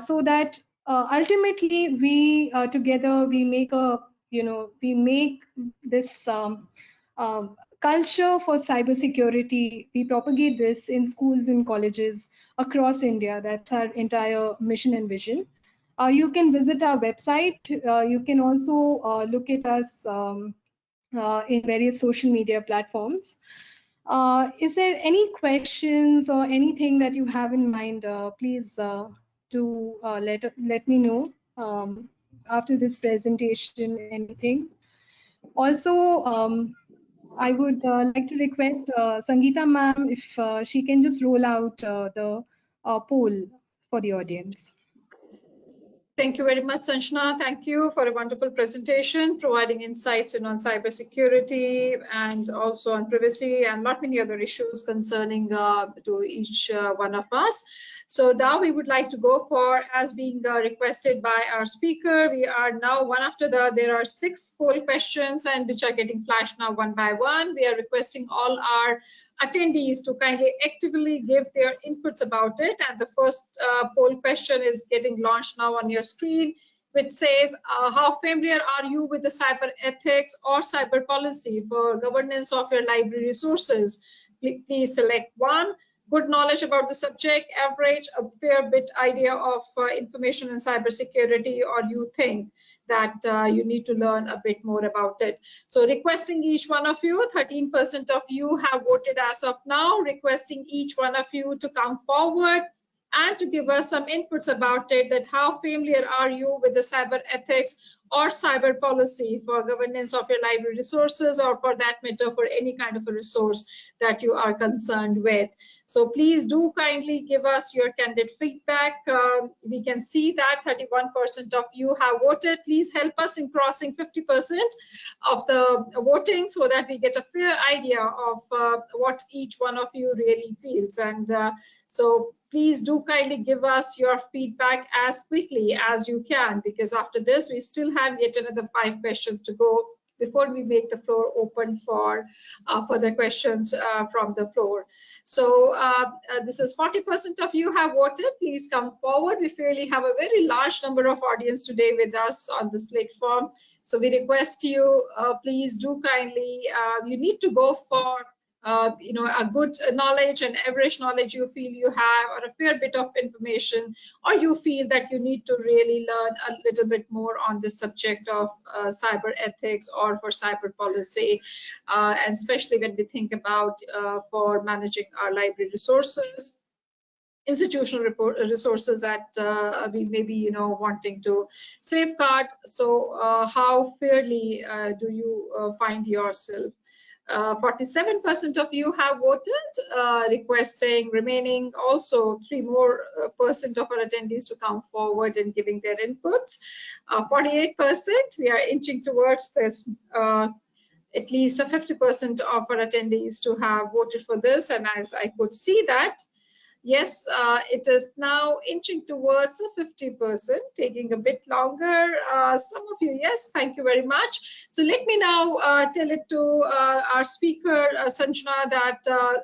so that ultimately we together we make we make this culture for cybersecurity. We propagate this in schools and colleges across India. That's our entire mission and vision. You can visit our website. You can also look at us in various social media platforms. Is there any questions or anything that you have in mind? Please do let me know after this presentation. Anything? Also, I would like to request Sangeeta ma'am if she can just roll out the poll for the audience. Thank you very much, Sanjana. Thank you for a wonderful presentation, providing insights on cybersecurity and also on privacy and not many other issues concerning to each one of us. So now we would like to go for, as being requested by our speaker, we are now one after the, there are 6 poll questions and which are getting flashed now one by one. We are requesting all our attendees to kindly actively give their inputs about it. And the first poll question is getting launched now on your screen, which says, how familiar are you with the cyber ethics or cyber policy for governance of your library resources? Please select 1. Good knowledge about the subject, average, a fair bit idea of information in cybersecurity, or you think that you need to learn a bit more about it. So requesting each one of you, 13% of you have voted as of now, requesting each one of you to come forward and to give us some inputs about it, that how familiar are you with the cyber ethics or cyber policy for governance of your library resources, or for that matter, for any kind of a resource that you are concerned with. So please do kindly give us your candid feedback. We can see that 31% of you have voted. Please help us in crossing 50% of the voting so that we get a fair idea of what each one of you really feels. And so please do kindly give us your feedback as quickly as you can, because after this we still have yet another 5 questions to go before we make the floor open for further questions from the floor. So this is 40% of you have voted. Please come forward. We fairly have a very large number of audience today with us on this platform. So we request you, please do kindly, you need to go for a good knowledge and average knowledge you feel you have, or a fair bit of information, or you feel that you need to really learn a little bit more on the subject of cyber ethics or for cyber policy, and especially when we think about for managing our library resources, institutional resources that we may be wanting to safeguard. So how fairly do you find yourself? 47% of you have voted, requesting remaining also 3% more of our attendees to come forward and giving their inputs. 48%, we are inching towards this, at least 50% of our attendees to have voted for this. And as I could see that, Yes, it is now inching towards a 50%, taking a bit longer. Some of you, yes, thank you very much. So let me now tell it to our speaker, Sanjana, that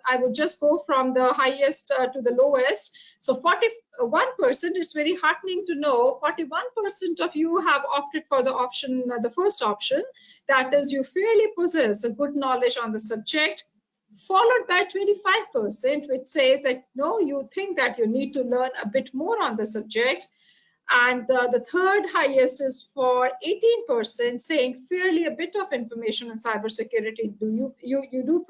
I would just go from the highest to the lowest. So 41%, it's very heartening to know 41% of you have opted for the option, the first option, that is you fairly possess a good knowledge on the subject, followed by 25%, which says that no, you think that you need to learn a bit more on the subject. And the third highest is for 18%, saying fairly a bit of information on cybersecurity you do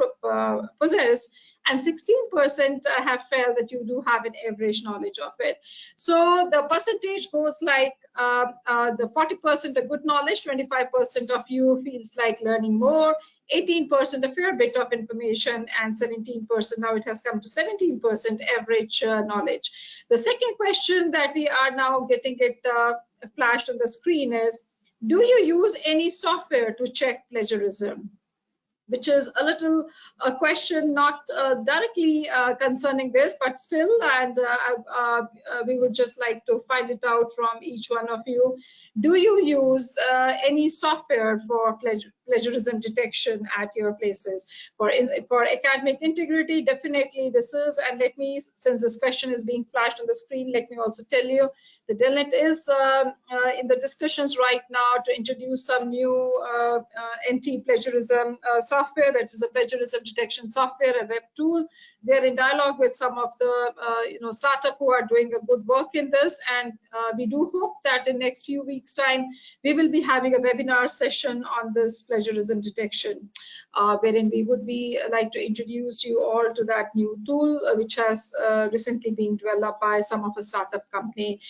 possess, and 16% have felt that you do have an average knowledge of it. So the percentage goes like the 40% a good knowledge, 25% of you feels like learning more, 18% a fair bit of information, and 17%, now it has come to 17% average knowledge. The second question that we are now getting it flashed on the screen is, do you use any software to check plagiarism? Which is a little question not directly concerning this, but still, and we would just like to find it out from each one of you. Do you use any software for plagiarism detection at your places? For academic integrity, definitely this is, and let me, since this question is being flashed on the screen, let me also tell you the DELNET is in the discussions right now to introduce some new anti-plagiarism software, that is a plagiarism detection software, a web tool. They're in dialogue with some of the startup who are doing a good work in this, and we do hope that in next few weeks time we will be having a webinar session on this plagiarism detection, wherein we would be like to introduce you all to that new tool which has recently been developed by some of a startup company.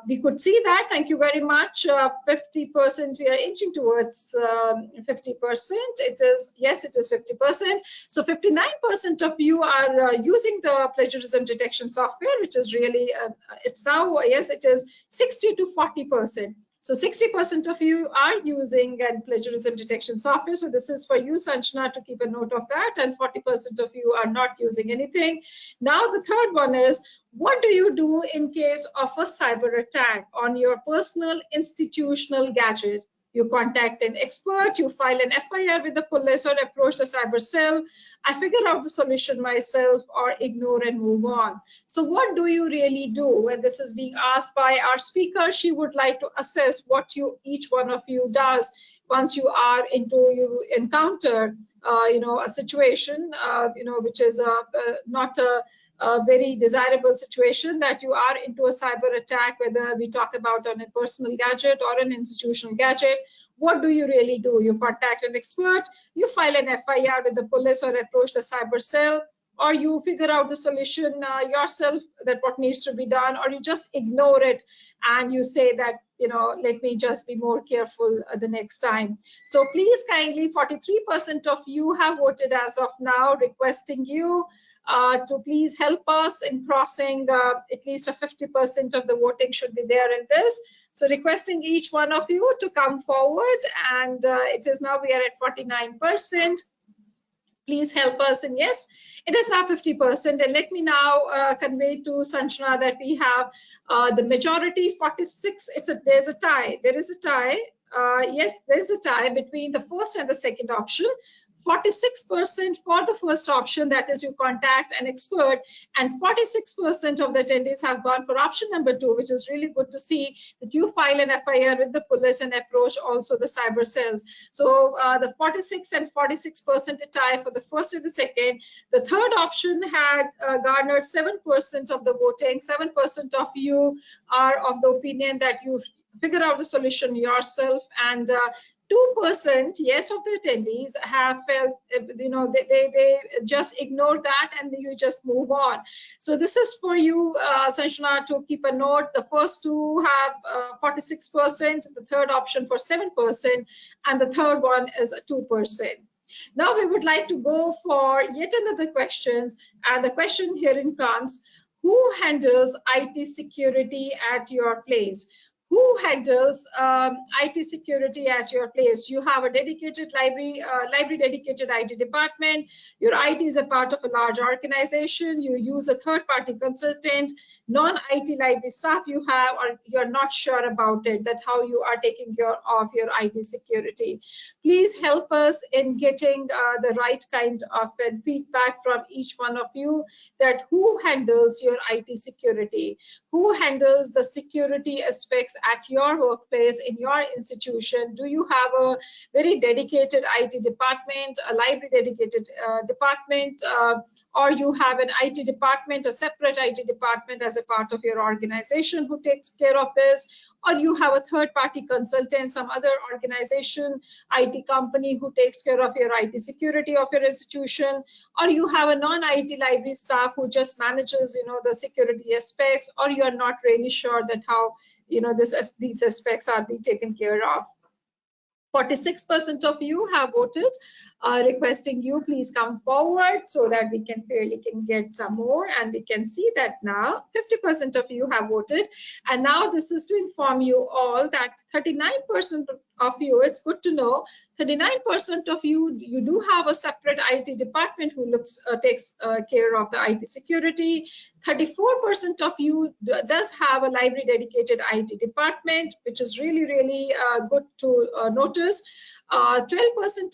We could see that, thank you very much, 50%, we are inching towards 50%. It is, yes, it is 50%. So 59% of you are using the plagiarism detection software, which is really, it's now, yes, it is 60 to 40%. So 60% of you are using plagiarism detection software. So this is for you, Sanjana, to keep a note of that. And 40% of you are not using anything. Now the third one is, what do you do in case of a cyber attack on your personal institutional gadget? You contact an expert, you file an FIR with the police, or approach the cyber cell. I figure out the solution myself, or ignore and move on. So what do you really do? And this is being asked by our speaker. She would like to assess what each one of you does once you encounter a situation which is not a very desirable situation, that you are into a cyber attack, whether we talk about on a personal gadget or an institutional gadget. What do you really do? You contact an expert, you file an FIR with the police, or approach the cyber cell, or you figure out the solution yourself, that what needs to be done, or you just ignore it and you say that, let me just be more careful the next time. So please kindly, 43% of you have voted as of now, requesting you to please help us in crossing at least a 50% of the voting should be there in this. So requesting each one of you to come forward, and it is now, we are at 49%. Please help us, and yes, it is now 50%. And let me now convey to Sanjana that we have the majority, 46. There's a tie. There is a tie. Yes, there is a tie between the first and the second option. 46% for the first option, that is you contact an expert, and 46% of the attendees have gone for option number 2, which is really good to see, that you file an FIR with the police and approach also the cyber cells. So the 46 and 46% a tie for the first and the second. The third option had garnered 7% of the voting. 7% of you are of the opinion that you figure out the solution yourself, and 2%, yes, of the attendees have felt, they just ignore that and you just move on. So this is for you, Sanjana, to keep a note. The first two have 46%, the third option for 7%, and the third one is 2%. Now we would like to go for yet another questions, and the question herein comes: who handles IT security at your place? who handles IT security at your place? You have a dedicated library dedicated IT department. Your IT is a part of a large organization. You use a third-party consultant. Non-IT library staff you have, or you're not sure about it, that how you are taking care of your IT security. Please help us in getting the right kind of feedback from each one of you, that who handles your IT security, who handles the security aspects at your workplace, in your institution. Do you have a very dedicated IT department, a library dedicated department, or you have an IT department, a separate IT department as a part of your organization who takes care of this, or you have a third-party consultant, some other organization, IT company who takes care of your IT security of your institution, or you have a non-IT library staff who just manages, the security aspects, or you are not really sure that how, these aspects are being taken care of. 46% of you have voted, requesting you please come forward so that we can get some more, and we can see that now 50% of you have voted. And now this is to inform you all that 39% of you, it's good to know, 39% of you do have a separate IT department who takes care of the IT security. 34% of you does have a library dedicated IT department, which is really, really good to notice. 12%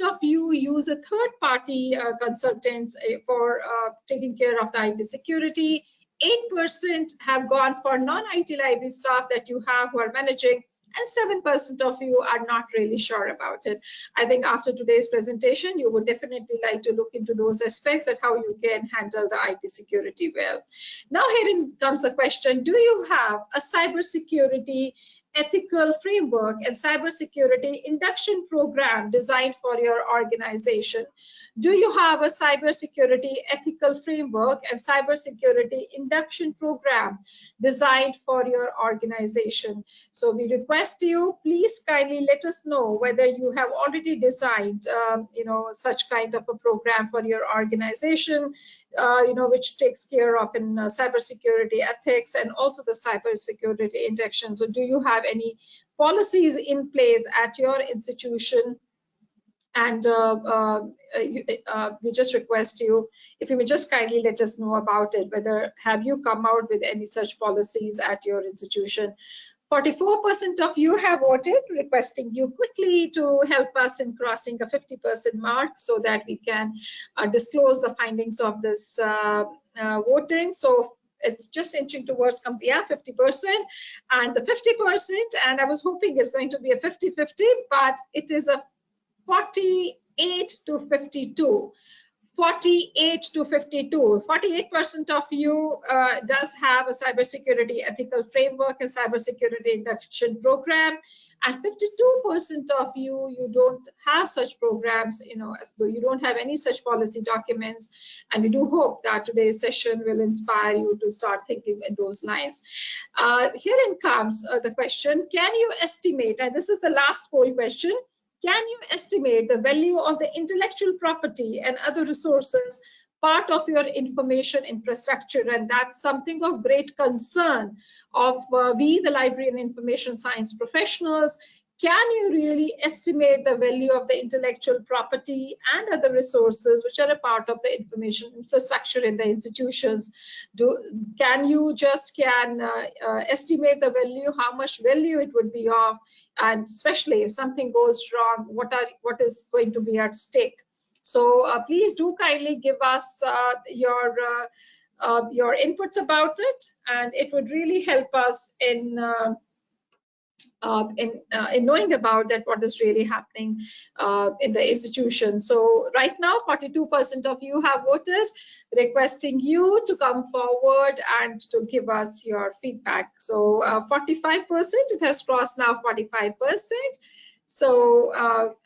of you use a third-party consultants for taking care of the IT security. 8% have gone for non-IT library staff that you have who are managing, and 7% of you are not really sure about it. I think after today's presentation, you would definitely like to look into those aspects, that how you can handle the IT security well. Now here comes the question, do you have a cybersecurity ethical framework and cybersecurity induction program designed for your organization? Do you have a cybersecurity ethical framework and cybersecurity induction program designed for your organization? So we request you, please kindly let us know whether you have already designed, such kind of a program for your organization, which takes care of in cybersecurity ethics and also the cybersecurity induction. So do you have any policies in place at your institution? And we just request you, if you may just kindly let us know about it, whether have you come out with any such policies at your institution. 44% of you have voted, requesting you quickly to help us in crossing a 50% mark so that we can disclose the findings of this voting. So it's just inching towards 50%, and the 50%, and I was hoping it's going to be a 50-50, but it is a 48 to 52. 48 to 52. 48% of you does have a cybersecurity ethical framework and cybersecurity induction program, and 52% of you don't have such programs, as though you don't have any such policy documents. And we do hope that today's session will inspire you to start thinking in those lines. Herein comes the question, can you estimate, and this is the last poll question, can you estimate the value of the intellectual property and other resources part of your information infrastructure? And that's something of great concern of we, the library and information science professionals. Can you really estimate the value of the intellectual property and other resources which are a part of the information infrastructure in the institutions? Can you estimate the value, how much value it would be of, and especially if something goes wrong, what is going to be at stake? So please do kindly give us your inputs about it, and it would really help us in knowing about that what is really happening in the institution. So right now 42% of you have voted, requesting you to come forward and to give us your feedback. So 45%, it has crossed now 45%. So,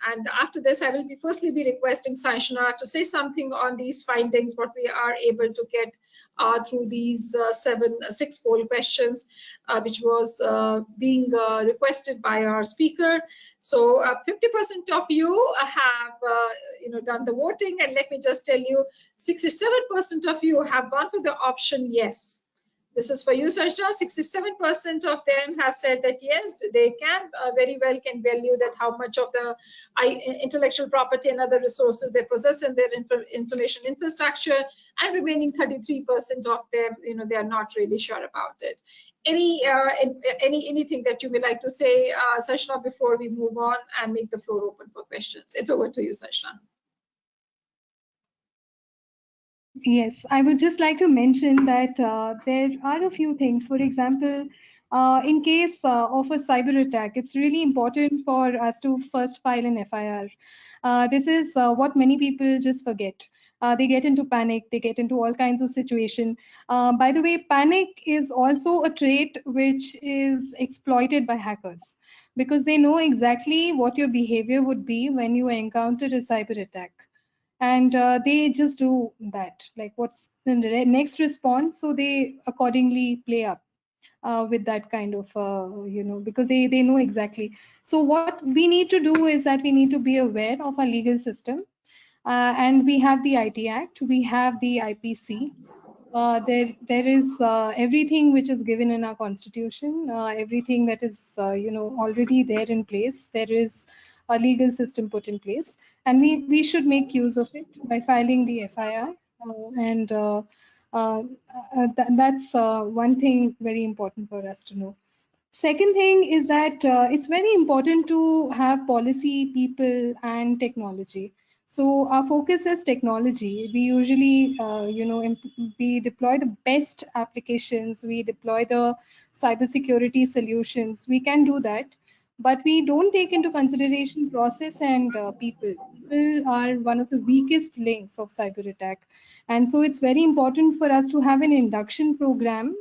and after this, I will firstly be requesting Sanjana to say something on these findings, what we are able to get through these 6 poll questions, which was being requested by our speaker. So 50% of you have, done the voting, and let me just tell you, 67% of you have gone for the option yes. This is for you, Sanjana. 67% of them have said that yes, they can very well can value that how much of the intellectual property and other resources they possess in their information infrastructure, and remaining 33% of them, they are not really sure about it. Anything that you would like to say, Sanjana, before we move on and make the floor open for questions? It's over to you, Sanjana. Yes, I would just like to mention that there are a few things. For example, in case of a cyber attack, it's really important for us to first file an FIR. This is what many people just forget. They get into panic, they get into all kinds of situation. By the way, panic is also a trait which is exploited by hackers because they know exactly what your behavior would be when you encounter a cyber attack. And they just do that, like what's the next response, so they accordingly play up with that kind of because they know exactly. So what we need to do is that we need to be aware of our legal system, and we have the IT Act, we have the IPC. There is everything which is given in our constitution, everything that is already there in place. There is a legal system put in place, and we should make use of it by filing the FIR. And that's one thing very important for us to know. Second thing is that it's very important to have policy, people, and technology. So our focus is technology. We usually, we deploy the best applications. We deploy the cybersecurity solutions. We can do that, but we don't take into consideration process and people. People are one of the weakest links of cyber attack, and so it's very important for us to have an induction program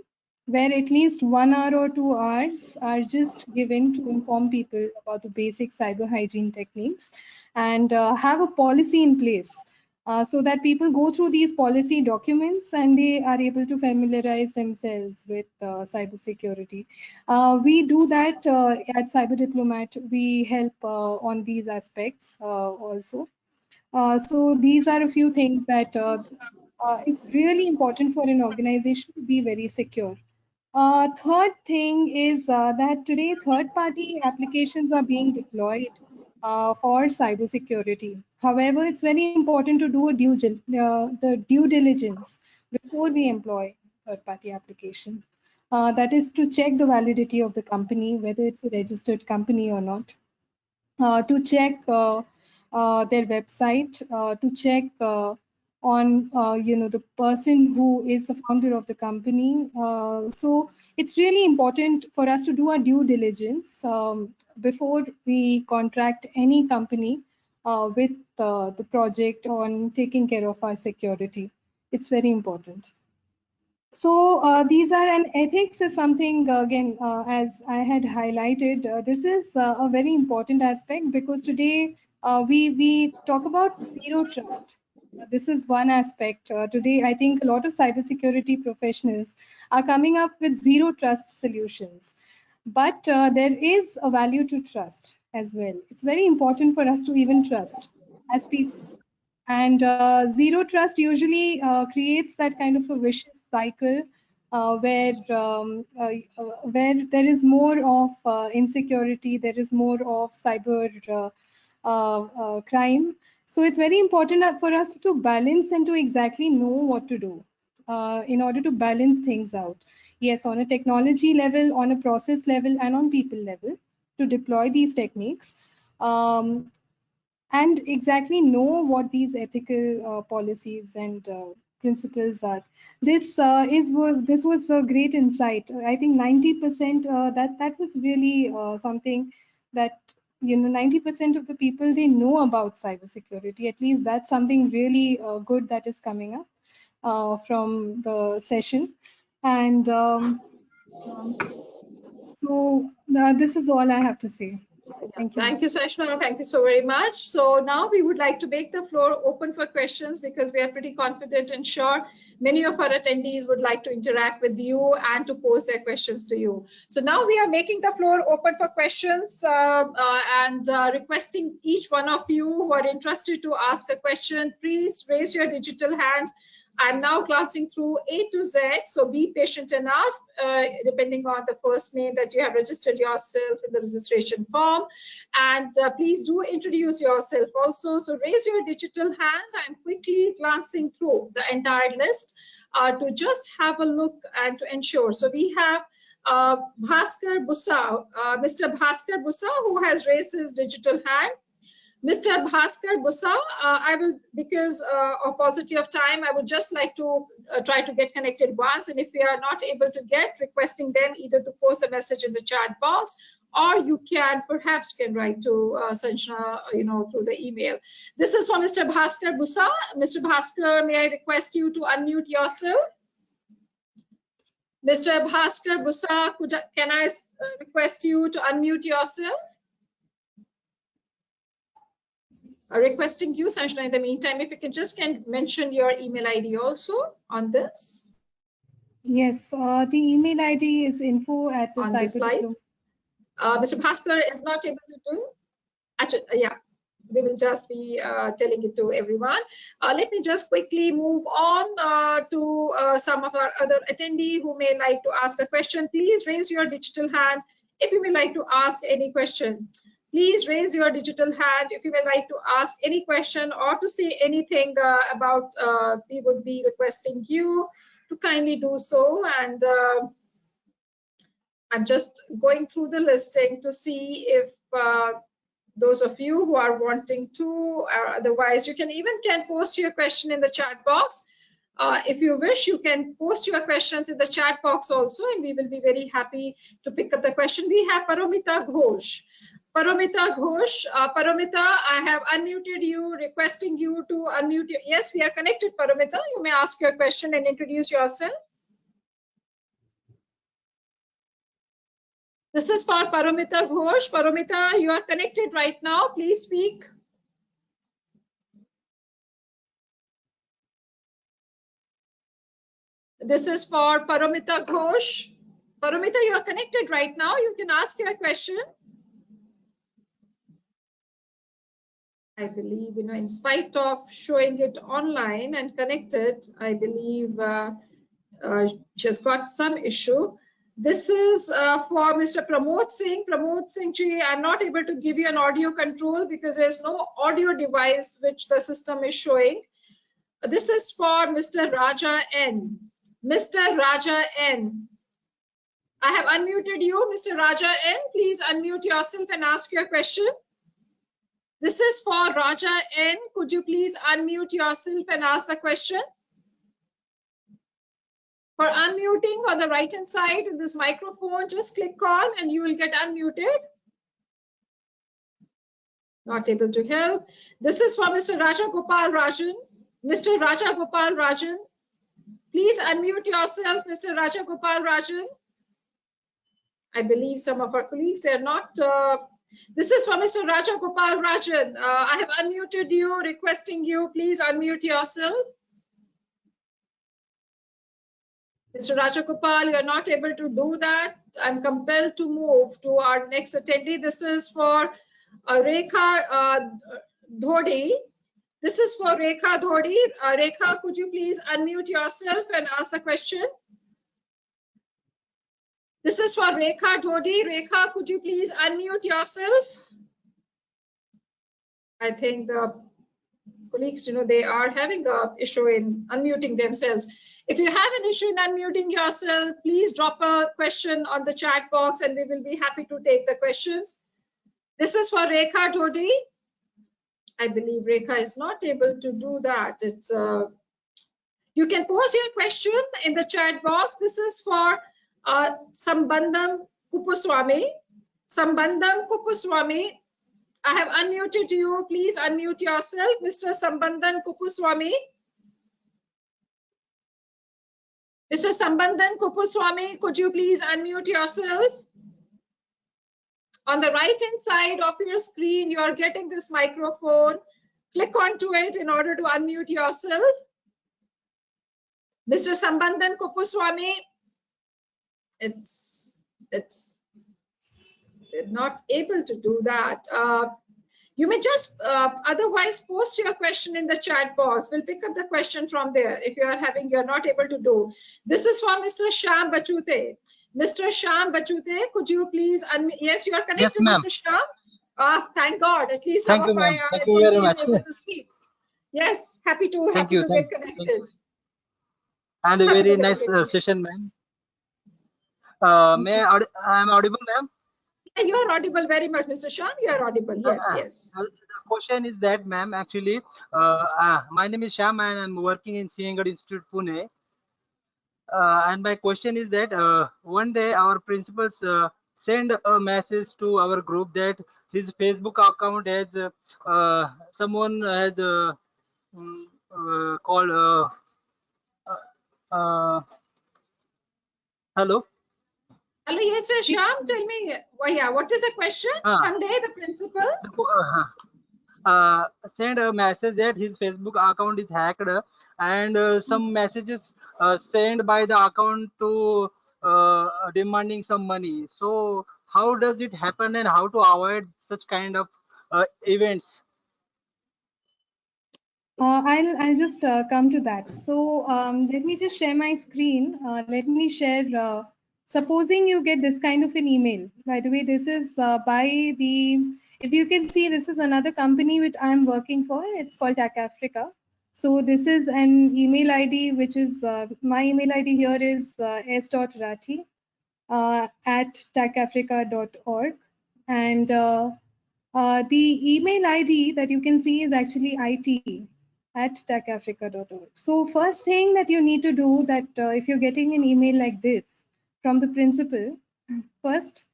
where at least 1 hour or 2 hours are just given to inform people about the basic cyber hygiene techniques, and have a policy in place so that people go through these policy documents and they are able to familiarize themselves with cybersecurity. We do that at CyberDiplomat. We help on these aspects also. So these are a few things that it's really important for an organization to be very secure. Third thing is that today third-party applications are being deployed for cybersecurity. However, it's very important to do the due diligence before we employ third-party application. That is to check the validity of the company, whether it's a registered company or not. To check their website, to check on the person who is the founder of the company. So it's really important for us to do our due diligence before we contract any company with the project on taking care of our security. It's very important. So these are, and ethics is something, again, as I had highlighted, this is a very important aspect because today we talk about zero trust. This is one aspect. Today, I think a lot of cybersecurity professionals are coming up with zero trust solutions. But there is a value to trust as well. It's very important for us to even trust as people. And zero trust usually creates that kind of a vicious cycle where there is more of insecurity, there is more of cyber crime. So it's very important for us to balance and to exactly know what to do in order to balance things out. Yes, on a technology level, on a process level, and on people level, to deploy these techniques. And exactly know what these ethical policies and principles are. This was a great insight. I think 90% that was really something that 90% of the people, they know about cybersecurity. At least that's something really good that is coming up from the session. And so this is all I have to say. Thank you. Thank you, Sanjana. Thank you so very much. So now we would like to make the floor open for questions because we are pretty confident and sure many of our attendees would like to interact with you and to pose their questions to you. So now we are making the floor open for questions and requesting each one of you who are interested to ask a question, please raise your digital hand. I'm now classing through A to Z, so be patient enough, depending on the first name that you have registered yourself in the registration form. And please do introduce yourself also. So raise your digital hand. I'm quickly glancing through the entire list to just have a look and to ensure. So we have Bhaskar Busa, Mr. Bhaskar Busa, who has raised his digital hand. Mr. Bhaskar Busa, I will, because of paucity of time, I would just like to try to get connected once. And if we are not able to get, requesting them either to post a message in the chat box, or you can perhaps write to Sanjana, through the email. This is for Mr. Bhaskar Busa. Mr. Bhaskar, may I request you to unmute yourself? Mr. Bhaskar Busa, can I request you to unmute yourself? Requesting you, Sanjana, in the meantime, if you can mention your email ID also on this. Yes, the email ID is info@TheCyberDiplomat. Mr. Bhaskar is not able to do. Actually, yeah, we will just be telling it to everyone. Let me just quickly move on to some of our other attendees who may like to ask a question. Please raise your digital hand if you may like to ask any question. Please raise your digital hand if you would like to ask any question or to say anything about, we would be requesting you to kindly do so. And I'm just going through the listing to see if those of you who are wanting to, otherwise you can post your question in the chat box. If you wish, you can post your questions in the chat box also, and we will be very happy to pick up the question. We have Paramita Ghosh. Paramita Ghosh, Paramita, I have unmuted you, requesting you to unmute. Yes, we are connected, Paramita. You may ask your question and introduce yourself. This is for Paramita Ghosh. Paramita, you are connected right now. Please speak. This is for Paramita Ghosh. Paramita, you are connected right now. You can ask your question. I believe, in spite of showing it online and connected, I believe she has got some issue. This is for Mr. Pramod Singh. Pramod Singh ji, I'm not able to give you an audio control because there's no audio device which the system is showing. This is for Mr. Raja N. Mr. Raja N. I have unmuted you, Mr. Raja N. Please unmute yourself and ask your question. This is for Raja N. Could you please unmute yourself and ask the question? For unmuting, on the right hand side in this microphone, just click on and you will get unmuted. Not able to help. This is for Mr. Raja Gopal Rajan. Mr. Raja Gopal Rajan, please unmute yourself, Mr. Raja Gopal Rajan. I believe some of our colleagues are not. This is for Mr. Raja Gopal Rajan. I have unmuted you, requesting you, please unmute yourself. Mr. Rajagopal, you are not able to do that. I'm compelled to move to our next attendee. This is for Rekha Dhodi. This is for Rekha Dhodi. Rekha, could you please unmute yourself and ask the question? This is for Rekha Dhodi. Rekha, could you please unmute yourself? I think the colleagues, they are having an issue in unmuting themselves. If you have an issue in unmuting yourself, please drop a question on the chat box and we will be happy to take the questions. This is for Rekha Dhodi. I believe Rekha is not able to do that. It's you can post your question in the chat box. This is for Sambandam Kupuswamy. Sambandam Kupuswamy, I have unmuted you. Please unmute yourself, Mr. Sambandam Kupuswamy. Mr. Sambandam Kupuswamy, could you please unmute yourself? On the right-hand side of your screen, you are getting this microphone. Click onto it in order to unmute yourself. Mr. Sambandam Kupuswamy, it's not able to do that. You may just otherwise post your question in the chat box. We'll pick up the question from there if you're not able to do. This is from Mr. Shyam Bachute. Mr. Shyam Bachute, could you please yes, you are Yes, connected, ma'am. Mr. Shyam. Thank God, at least some Thank you, of my ma'am. Thank you very attendees much. able to speak. Yes, happy to Thank you. get Thank you. connected. And a Happy to very get nice connected. session, ma'am. I am audible, ma'am? Yeah, you are audible very much, Mr. Shyam. You are audible. Yes, yes. The question is that, ma'am, actually, my name is Sham and I'm working in Singad Institute, Pune. And my question is that one day our principals send a message to our group that his Facebook account has someone has mm, called uh, hello. Hello, yes, sir. Shyam, tell me, yeah, what is the question? Uh, One day the principal. Send a message that his Facebook account is hacked, and some messages sent by the account to demanding some money. So how does it happen, and how to avoid such kind of events? I'll just come to that. So let me just share my screen. Let me share. Supposing you get this kind of an email. By the way, this is by the. If you can see, this is another company which I'm working for. It's called TAC Africa. So this is an email ID, which is my email ID here is s.rathi at tacafrica.org, and the email ID that you can see is actually IT at techafrica.org. So first thing that you need to do that if you're getting an email like this from the principal, first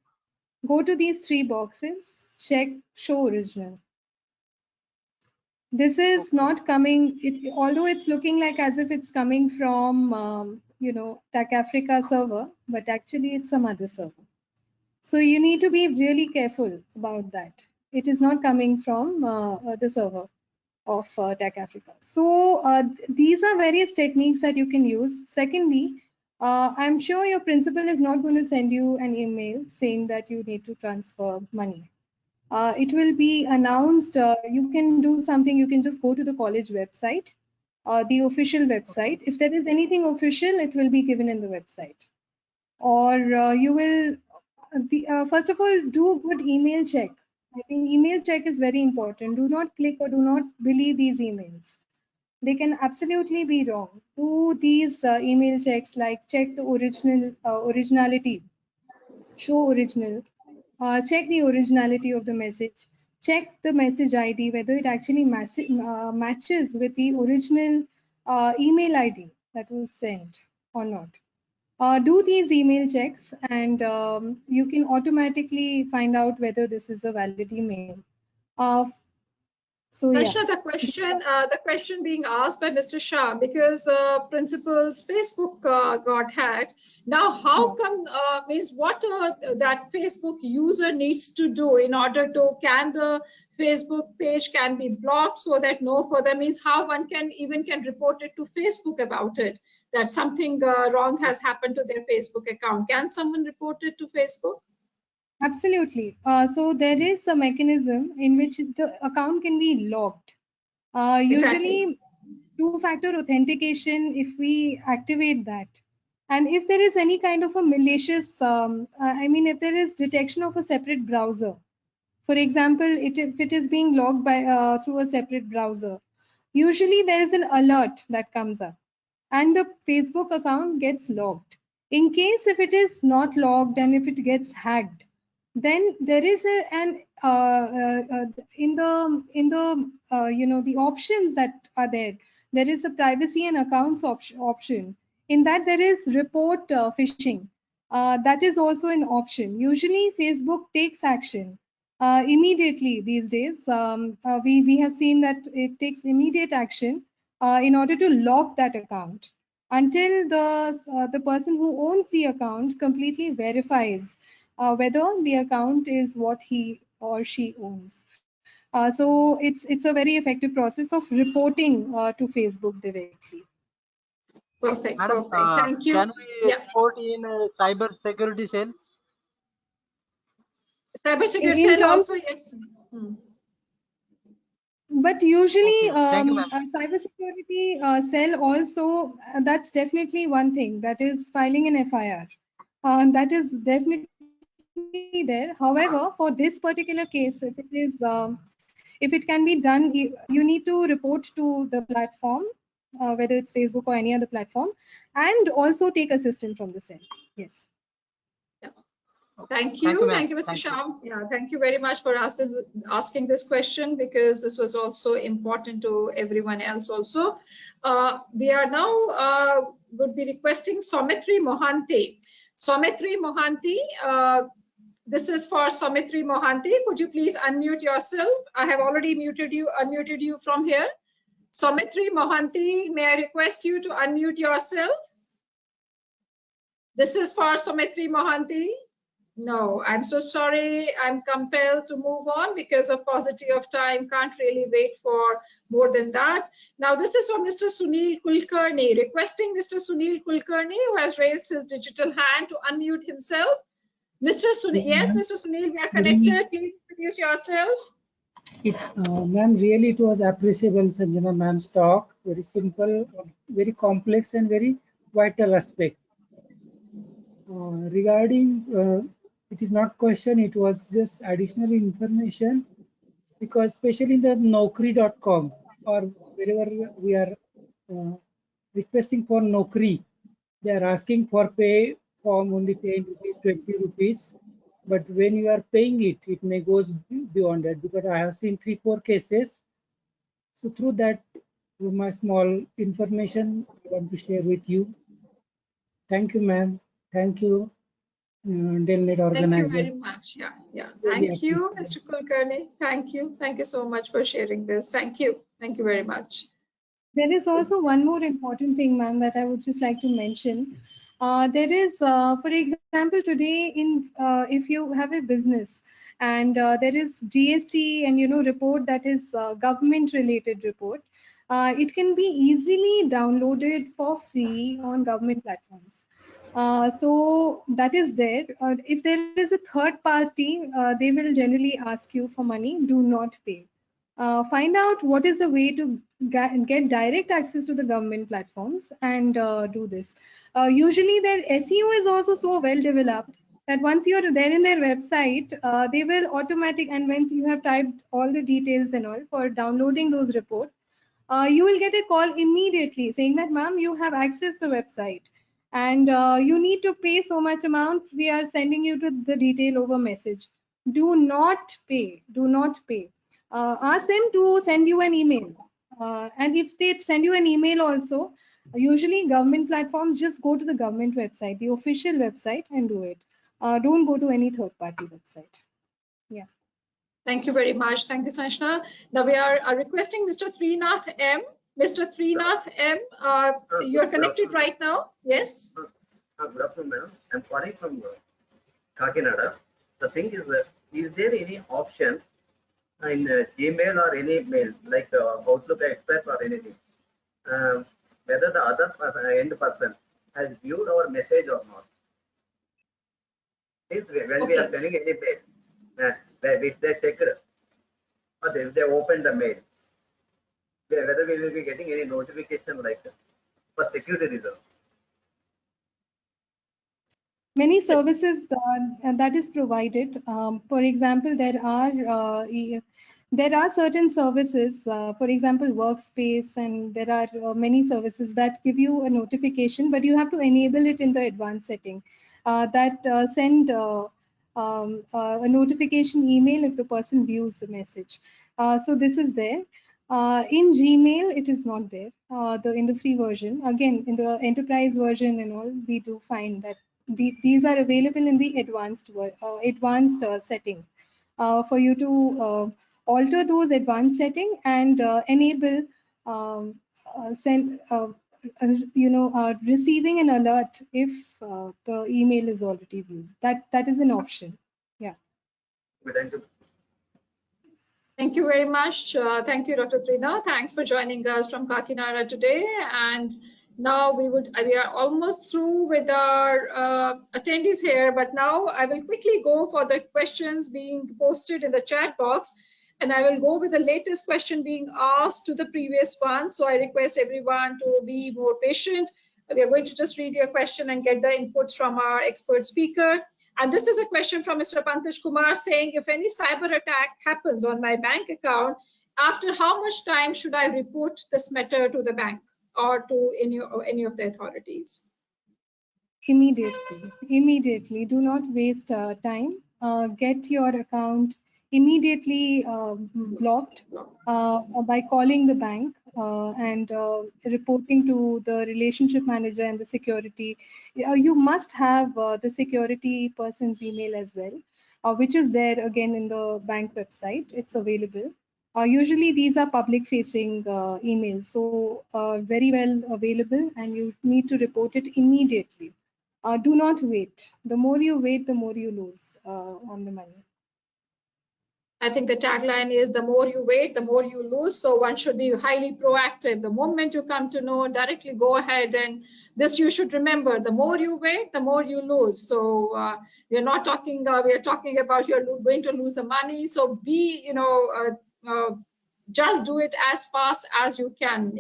go to these three boxes, check show original. This is not coming, although it's looking like as if it's coming from, TAC Africa server, but actually it's some other server. So you need to be really careful about that. It is not coming from the server of TAC Africa. So these are various techniques that you can use. Secondly, I'm sure your principal is not going to send you an email saying that you need to transfer money. It will be announced. You can do something. You can just go to the college website, the official website. If there is anything official, it will be given in the website. Or you will, first of all, do good email check. I think email check is very important. Do not click or do not believe these emails. They can absolutely be wrong. Do these email checks, like check the originality, show original, check the originality of the message, check the message ID, whether it actually matches with the original email ID that was sent or not. Do these email checks, and you can automatically find out whether this is a valid email. So yeah. Sanjana, the question being asked by Mr. Shah, because the principal's Facebook got hacked. Now, how come means what that Facebook user needs to do in order to can the Facebook page can be blocked so that no further means how one can report it to Facebook about it that something wrong has happened to their Facebook account. Can someone report it to Facebook? Absolutely. So there is a mechanism in which the account can be logged. Exactly. Usually, two-factor authentication, if we activate that, and if there is any kind of a malicious, if there is detection of a separate browser, for example, if it is being logged by through a separate browser, usually there is an alert that comes up, and the Facebook account gets logged. In case if it is not logged and if it gets hacked, then there is an in the the options that are there. There is the privacy and accounts option. In that there is report phishing. That is also an option. Usually Facebook takes action immediately these days. We have seen that it takes immediate action in order to lock that account until the person who owns the account completely verifies whether the account is what he or she owns. So it's a very effective process of reporting to Facebook directly. Perfect, Madam, perfect. Thank you. can we Yeah. report in cyber security cell? Cybersecurity In cell terms also, yes. But usually, Okay. Thank you, ma'am. cybersecurity cell also, that's definitely one thing, that is filing an FIR. That is definitely there. However, for this particular case, if it can be done, you need to report to the platform, whether it's Facebook or any other platform, and also take assistance from the cell. Yes. Thank Thank you, you. ma'am. Thank you, Mr. Thank you. Sham. Yeah, thank you very much for asking this question, because this was also important to everyone else also. We are now would be requesting Saumitri Mohanty. Saumitri Mohanty, this is for Saumitri Mohanty. Could you please unmute yourself? I have already unmuted you from here. Saumitri Mohanty, may I request you to unmute yourself? This is for Saumitri Mohanty. No, I'm so sorry. I'm compelled to move on because of paucity of time. Can't really wait for more than that. Now, this is from Mr. Sunil Kulkarni, requesting Mr. Sunil Kulkarni, who has raised his digital hand, to unmute himself. Mr. Sunil, yes, Mr. Sunil, we are connected. Please introduce yourself. Ma'am, really it was appreciable, Sanjana ma'am's talk. Very simple, very complex and very vital aspect. Regarding, it is not question, it was just additional information, because especially in the Naukri.com or wherever we are requesting for Naukri, they are asking for pay form only 10 rupees, 20 rupees. But when you are paying it, it may goes beyond that, because I have seen 3-4 cases. So through that, my small information I want to share with you. Thank you, ma'am. Thank you, DELNET organizer. Thank you very much. Yeah. Thank you, Mr. Kulkarni. Thank you. Thank you so much for sharing this. Thank you. Thank you very much. There is also one more important thing, ma'am, that I would just like to mention. There is, for example, today, if you have a business and there is GST and report that is government-related report, it can be easily downloaded for free on government platforms. So that is there. If there is a third party, they will generally ask you for money. Do not pay. Find out what is the way to get direct access to the government platforms and do this. Usually their SEO is also so well developed that once you're there in their website, they will and once you have typed all the details and all for downloading those reports, you will get a call immediately saying that, ma'am, you have accessed the website and you need to pay so much amount. We are sending you to the detail over message. Do not pay. Do not pay. Ask them to send you an email. And if they send you an email also, usually government platforms, just go to the government website, the official website, and do it. Don't go to any third party website. Yeah. Thank you very much. Thank you, Sanjana. Now we are requesting Mr. Trinath M. Mr. Trinath M, you are connected right now. Yes. Good afternoon, madam. I'm calling from Kakinada. The thing is there any option in Gmail or any mail like Outlook Express or anything, whether the other end person has viewed our message or not? When we are sending any mail, if they checked or if they opened the mail, whether we will be getting any notification like that for security reasons. Many services that is provided. For example, there are certain services, for example, Workspace, and there are many services that give you a notification, but you have to enable it in the advanced setting that send a notification email if the person views the message. So this is there. In Gmail, it is not there. In the free version, again, in the enterprise version and all, we do find that these are available in the advanced setting for you to alter those advanced setting and enable receiving an alert if the email is already viewed. That is an option. Yeah. Thank you. Thank you very much. Thank you, Dr. Trina. Thanks for joining us from Kakinada today. And now we are almost through with our attendees here, but now I will quickly go for the questions being posted in the chat box. And I will go with the latest question being asked to the previous one. So I request everyone to be more patient. We are going to just read your question and get the inputs from our expert speaker. And this is a question from Mr. Pankaj Kumar saying, if any cyber attack happens on my bank account, after how much time should I report this matter to the bank or to any of the authorities? Immediately. Do not waste time. Get your account immediately blocked by calling the bank and reporting to the relationship manager and the security. You must have the security person's email as well, which is there again in the bank website. It's available. Usually these are public facing emails, so very well available, and you need to report it immediately. Do not wait. The more you wait, the more you lose on the money. I think the tagline is the more you wait, the more you lose. So one should be highly proactive. The moment you come to know, directly go ahead. And this you should remember, the more you wait, the more you lose. So we're not talking, we're talking about you're going to lose the money. So be, just do it as fast as you can.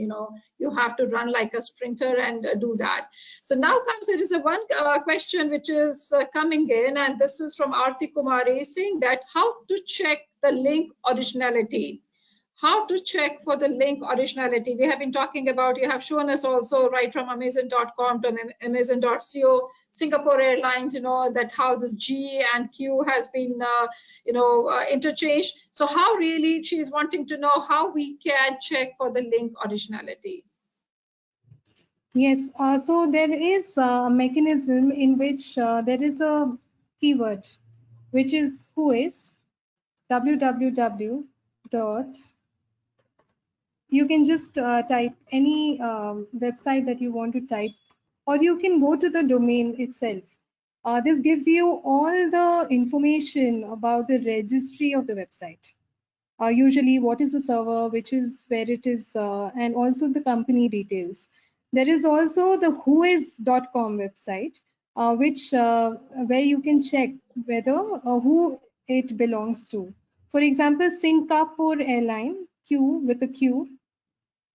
You have to run like a sprinter and do that. So now comes, it is a one question which is coming in, and this is from Arti Kumari saying that how to check the link originality. How to check for the link originality. We have been talking about, you have shown us also right from Amazon.com to Amazon.co, Singapore Airlines, that how this G and Q has been, interchanged. So how really she's wanting to know how we can check for the link originality. Yes, so there is a mechanism in which there is a keyword, which is whois, www. You can just type any website that you want to type, or you can go to the domain itself. This gives you all the information about the registry of the website. Usually what is the server, which is where it is, and also the company details. There is also the whois.com website, where you can check whether who it belongs to. For example, Singapore Airline, Q with a Q,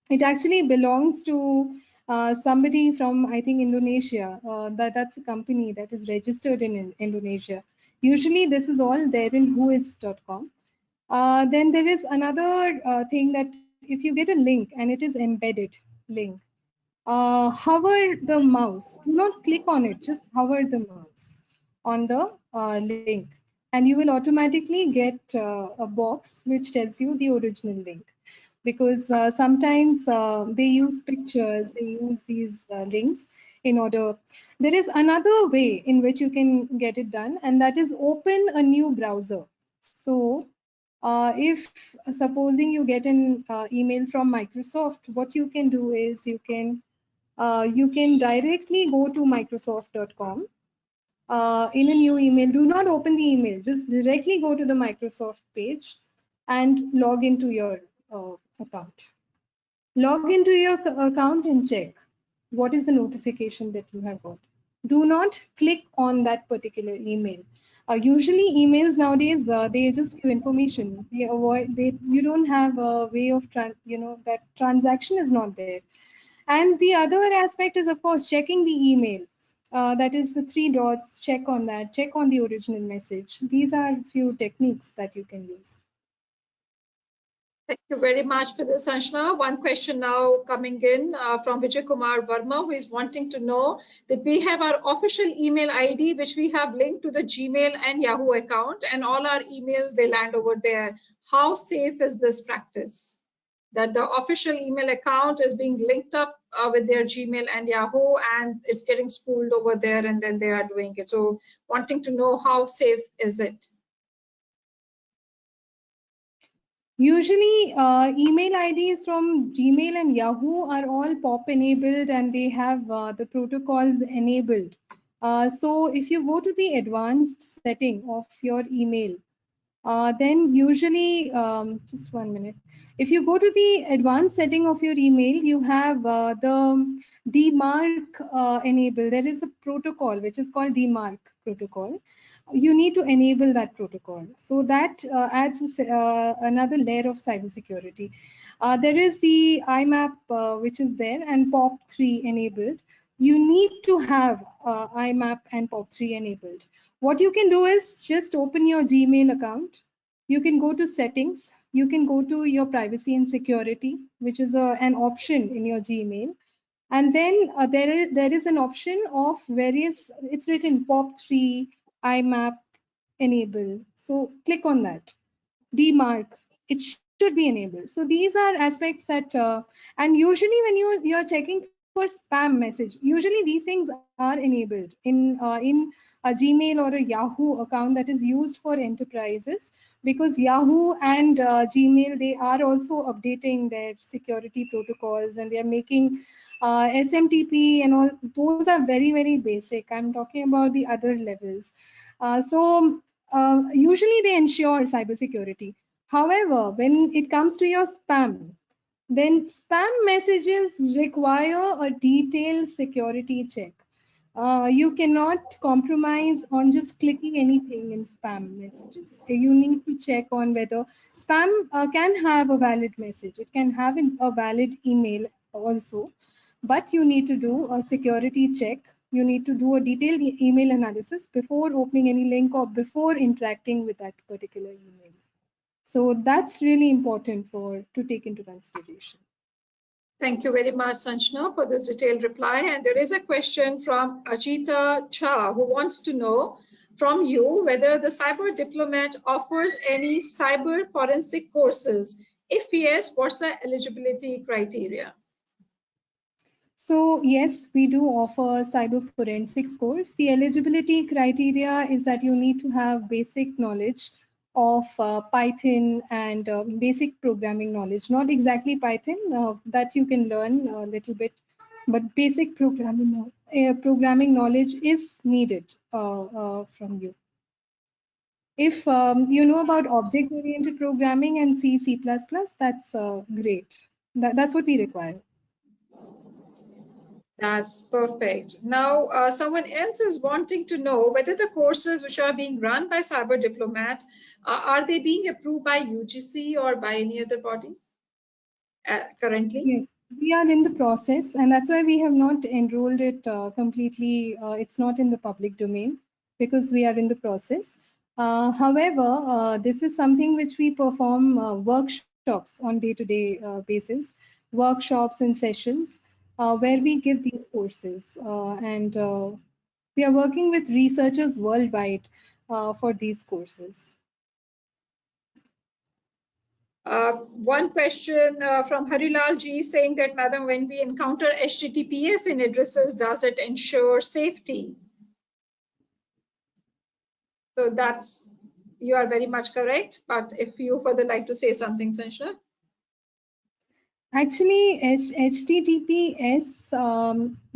it actually belongs to somebody from, I think, Indonesia. That's a company that is registered in Indonesia. Usually this is all there in whois.com. Then there is another thing that if you get a link and it is embedded link, hover the mouse. Do not click on it, just hover the mouse on the link, and you will automatically get a box which tells you the original link. Because sometimes they use pictures, they use these links in order. There is another way in which you can get it done, and that is open a new browser. So if supposing you get an email from Microsoft, what you can do is you can directly go to Microsoft.com in a new email. Do not open the email, just directly go to the Microsoft page and log into your account. Log into your account and check what is the notification that you have got. Do not click on that particular email. Usually emails nowadays, they just give information. They avoid, you don't have a way of, that transaction is not there. And the other aspect is, of course, checking the email. That is the 3 dots, check on that, check on the original message. These are few techniques that you can use. Thank you very much for this, Sanjana. One question now coming in from Vijay Kumar Verma, who is wanting to know that we have our official email ID, which we have linked to the Gmail and Yahoo account, and all our emails, they land over there. How safe is this practice? That the official email account is being linked up with their Gmail and Yahoo, and it's getting spooled over there, and then they are doing it. So wanting to know how safe is it? Usually, email IDs from Gmail and Yahoo are all POP enabled, and they have the protocols enabled. So if you go to the advanced setting of your email, then usually, just 1 minute. If you go to the advanced setting of your email, you have the DMARC enabled. There is a protocol which is called DMARC protocol. you need to enable that protocol. So that adds another layer of cybersecurity. There is the IMAP, which is there, and POP3 enabled. You need to have IMAP and POP3 enabled. What you can do is just open your Gmail account. You can go to settings. You can go to your privacy and security, which is an option in your Gmail. And then there is an option of various, it's written POP3 IMAP enable. So click on that. DMARC, it should be enabled. So these are aspects that, and usually when you're checking for spam message, usually these things are enabled in a Gmail or a Yahoo account that is used for enterprises, because Yahoo and Gmail, they are also updating their security protocols, and they are making SMTP and all. Those are very, very basic. I'm talking about the other levels. Usually they ensure cybersecurity. However, when it comes to your spam, then spam messages require a detailed security check. You cannot compromise on just clicking anything in spam messages. You need to check on whether spam can have a valid message. It can have a valid email also, but you need to do a security check. You need to do a detailed email analysis before opening any link or before interacting with that particular email. So that's really important to take into consideration. Thank you very much, Sanjana, for this detailed reply. And there is a question from Ajita Cha, who wants to know from you whether the CyberDiplomat offers any cyber forensic courses. If yes, what's the eligibility criteria? So yes, we do offer cyber forensics course. The eligibility criteria is that you need to have basic knowledge of Python and basic programming knowledge. Not exactly Python, that you can learn a little bit, but basic programming knowledge is needed from you. If you know about object-oriented programming and C, C++, that's great. That's what we require. That's perfect. Now, someone else is wanting to know whether the courses which are being run by CyberDiplomat, are they being approved by UGC or by any other body currently? Yes, we are in the process, and that's why we have not enrolled it completely. It's not in the public domain because we are in the process. However, this is something which we perform workshops on day-to-day basis, workshops and sessions where we give these courses. And we are working with researchers worldwide for these courses. One question from Harilal Ji saying that, Madam, when we encounter HTTPS in addresses, does it ensure safety? So that's, you are very much correct. But if you further like to say something, Sanjana. Actually, HTTPS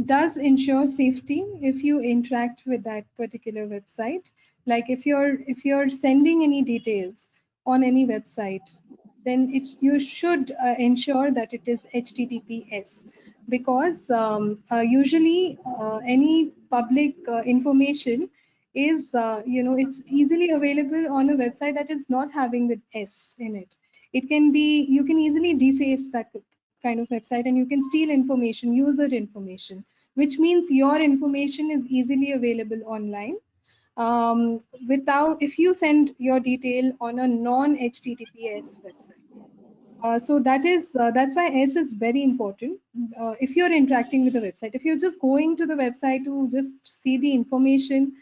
does ensure safety if you interact with that particular website. Like if you're sending any details on any website, then you should ensure that it is HTTPS, because usually any public information is it's easily available on a website that is not having the S in it. It can be, you can easily deface that kind of website, and you can steal information, user information, which means your information is easily available online. If you send your detail on a non-HTTPS website. So that's why S is very important. If you're interacting with the website, if you're just going to the website to just see the information,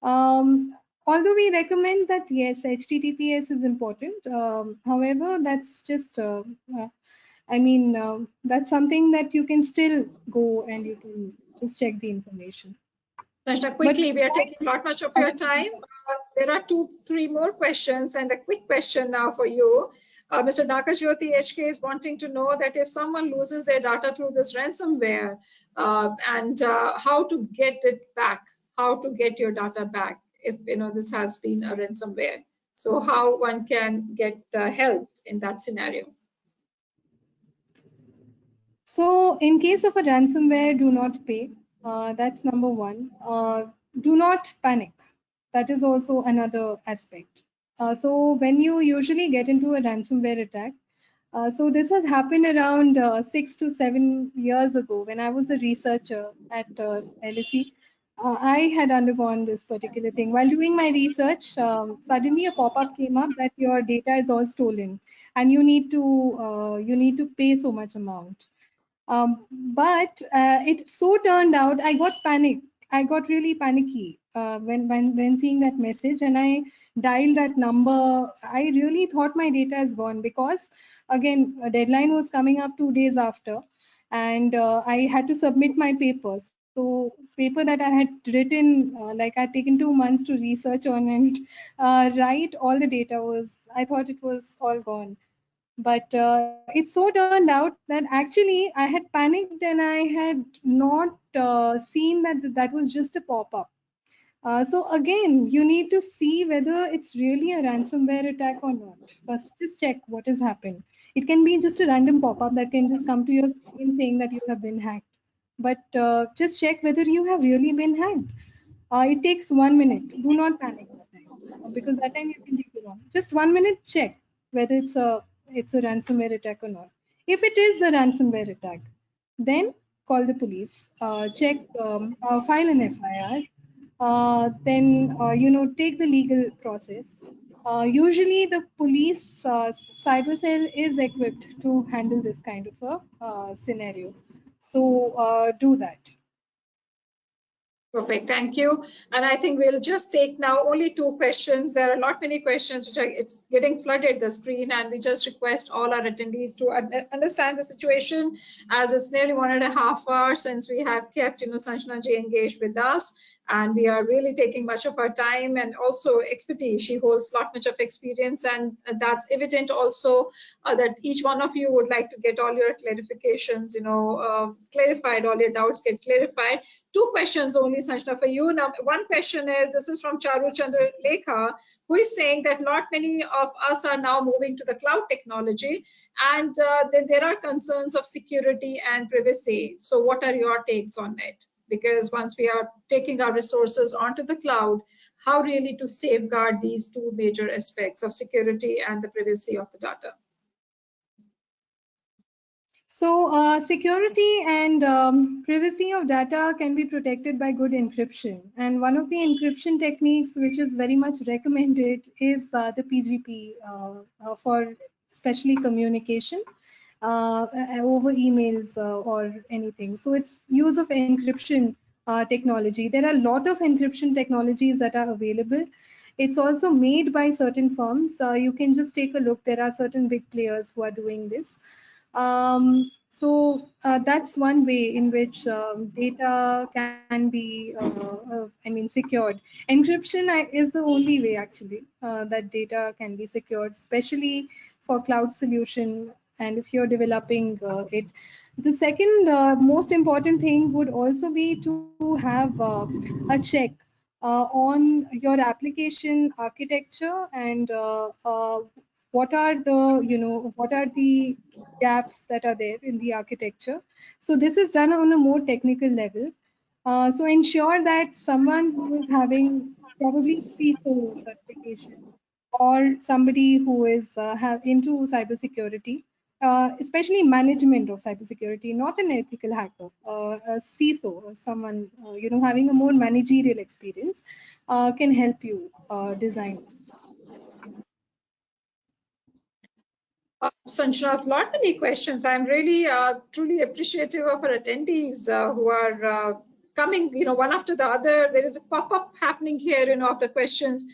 although we recommend that yes, HTTPS is important. However, that's just that's something that you can still go and you can just check the information. Sanjana, quickly, we are taking not much of your time. There are 2-3 more questions, and a quick question now for you. Mr. Nakajyoti HK is wanting to know that if someone loses their data through this ransomware, and how to get it back, how to get your data back if this has been a ransomware. So how one can get help in that scenario. So in case of a ransomware, do not pay. That's number one. Do not panic. That is also another aspect. So when you usually get into a ransomware attack, so this has happened around 6 to 7 years ago when I was a researcher at LSE. I had undergone this particular thing. While doing my research, suddenly a pop-up came up that your data is all stolen and you need to pay so much amount. But it so turned out I got panicked. I got really panicky when seeing that message, and I dialed that number. I really thought my data is gone because again a deadline was coming up 2 days after, and I had to submit my paper. So paper that I had written, like I'd taken 2 months to research on and write, all the data was. I thought it was all gone. But it so turned out that actually I had panicked and I had not seen that that was just a pop-up. So again, you need to see whether it's really a ransomware attack or not. First, just check what has happened. It can be just a random pop-up that can just come to your screen saying that you have been hacked. But just check whether you have really been hacked. It takes 1 minute. Do not panic that time because that time you can take it wrong. Just 1 minute, check whether it's a ransomware attack or not. If it is a ransomware attack, then call the police. Check, file an FIR. Then take the legal process. Usually, the police cyber cell is equipped to handle this kind of a scenario. So do that. Perfect, thank you. And I think we'll just take now only 2 questions. There are not many questions which are it's getting flooded the screen, and we just request all our attendees to understand the situation as it's nearly 1.5 hours since we have kept Sanjana ji engaged with us, and we are really taking much of our time and also expertise. She holds lot much of experience, and that's evident also that each one of you would like to get all your clarifications, clarified, all your doubts get clarified. 2 questions only, Sanjana, for you. Now, one question is, this is from Charu Chandra Lekha, who is saying that not many of us are now moving to the cloud technology, and then there are concerns of security and privacy. So what are your takes on it? Because once we are taking our resources onto the cloud, how really to safeguard these 2 major aspects of security and the privacy of the data? So security and privacy of data can be protected by good encryption. And one of the encryption techniques which is very much recommended is the PGP for especially communication over emails or anything. So it's use of encryption technology. There are a lot of encryption technologies that are available. It's also made by certain firms. You can just take a look. There are certain big players who are doing this. So that's one way in which data can be, secured. Encryption is the only way actually that data can be secured, especially for cloud solution. And if you're developing it, the second most important thing would also be to have a check on your application architecture and what are the gaps that are there in the architecture. So this is done on a more technical level. So ensure that someone who is having probably CISO certification or somebody who is into cybersecurity, especially management of cybersecurity, not an ethical hacker, a CISO, someone having a more managerial experience, can help you design this system. Sanjana, lot many questions. I'm really truly appreciative of our attendees who are coming, one after the other. There is a pop-up happening here, of the questions.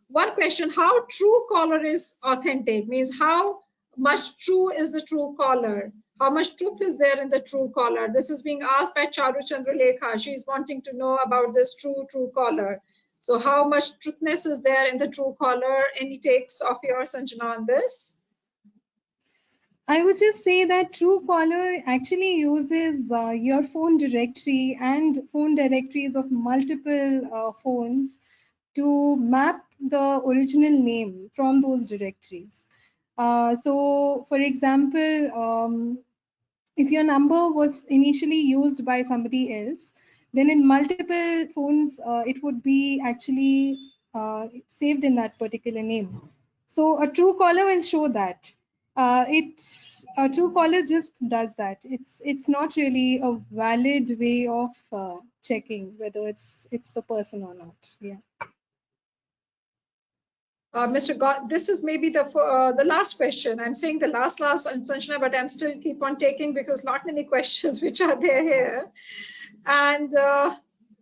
One question: how true caller is authentic? Means how much true is the true caller? How much truth is there in the true caller? This is being asked by Charu Chandra Lekha. She's wanting to know about this true caller. So how much truthness is there in the true caller? Any takes of yours, Sanjana, on this? I would just say that Truecaller actually uses your phone directory and phone directories of multiple phones to map the original name from those directories. So, for example, if your number was initially used by somebody else, then in multiple phones, it would be actually saved in that particular name. So a Truecaller will show that. A Truecaller just does that. It's not really a valid way of checking whether it's the person or not. Yeah. Mr. God, this is maybe the last question. I'm saying the last, Sanjana, but I'm still keep on taking because not many questions which are there here. And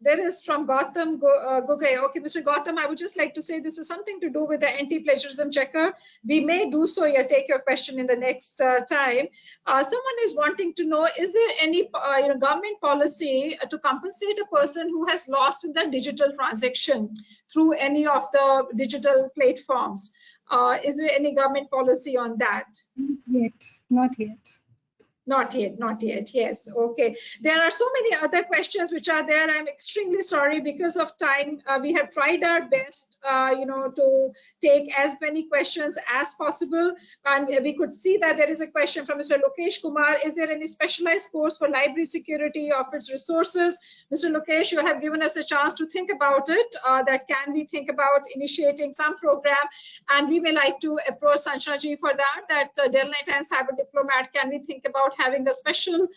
there is from Gautam Gugay. Okay, Mr. Gautam, I would just like to say this is something to do with the anti-plagiarism checker. We may do so. Yeah, take your question in the next time. Someone is wanting to know: is there any government policy to compensate a person who has lost in the digital transaction through any of the digital platforms? Is there any government policy on that? Not yet. Not yet, not yet. Yes, okay. There are so many other questions which are there. I'm extremely sorry because of time. We have tried our best, to take as many questions as possible. And we could see that there is a question from Mr. Lokesh Kumar. Is there any specialized course for library security of its resources? Mr. Lokesh, you have given us a chance to think about it. That can we think about initiating some program? And we may like to approach Sanjana ji for that DELNET and CyberDiplomat, can we think about having a special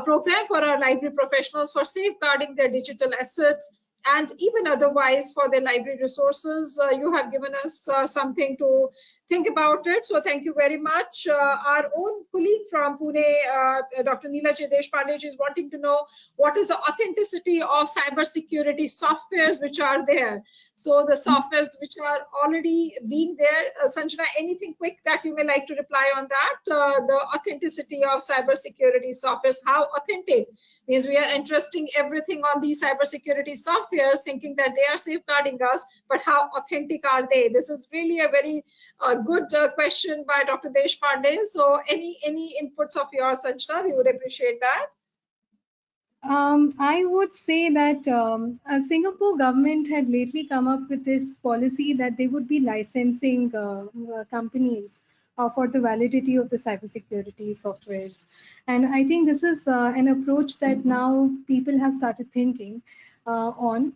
program for our library professionals for safeguarding their digital assets and even otherwise for their library resources? You have given us something to think about it. So thank you very much. Our own colleague from Pune, Dr. Neela Deshpande is wanting to know what is the authenticity of cybersecurity softwares which are there. So the softwares which are already being there, Sanjana, anything quick that you may like to reply on that? The authenticity of cybersecurity softwares, how authentic? Means we are entrusting everything on these cybersecurity softwares thinking that they are safeguarding us, but how authentic are they? This is really a very good question by Dr. Deshpande. So any inputs of yours, Sanjana, we would appreciate that. I would say that Singapore government had lately come up with this policy that they would be licensing companies for the validity of the cybersecurity softwares. And I think this is an approach that now people have started thinking on.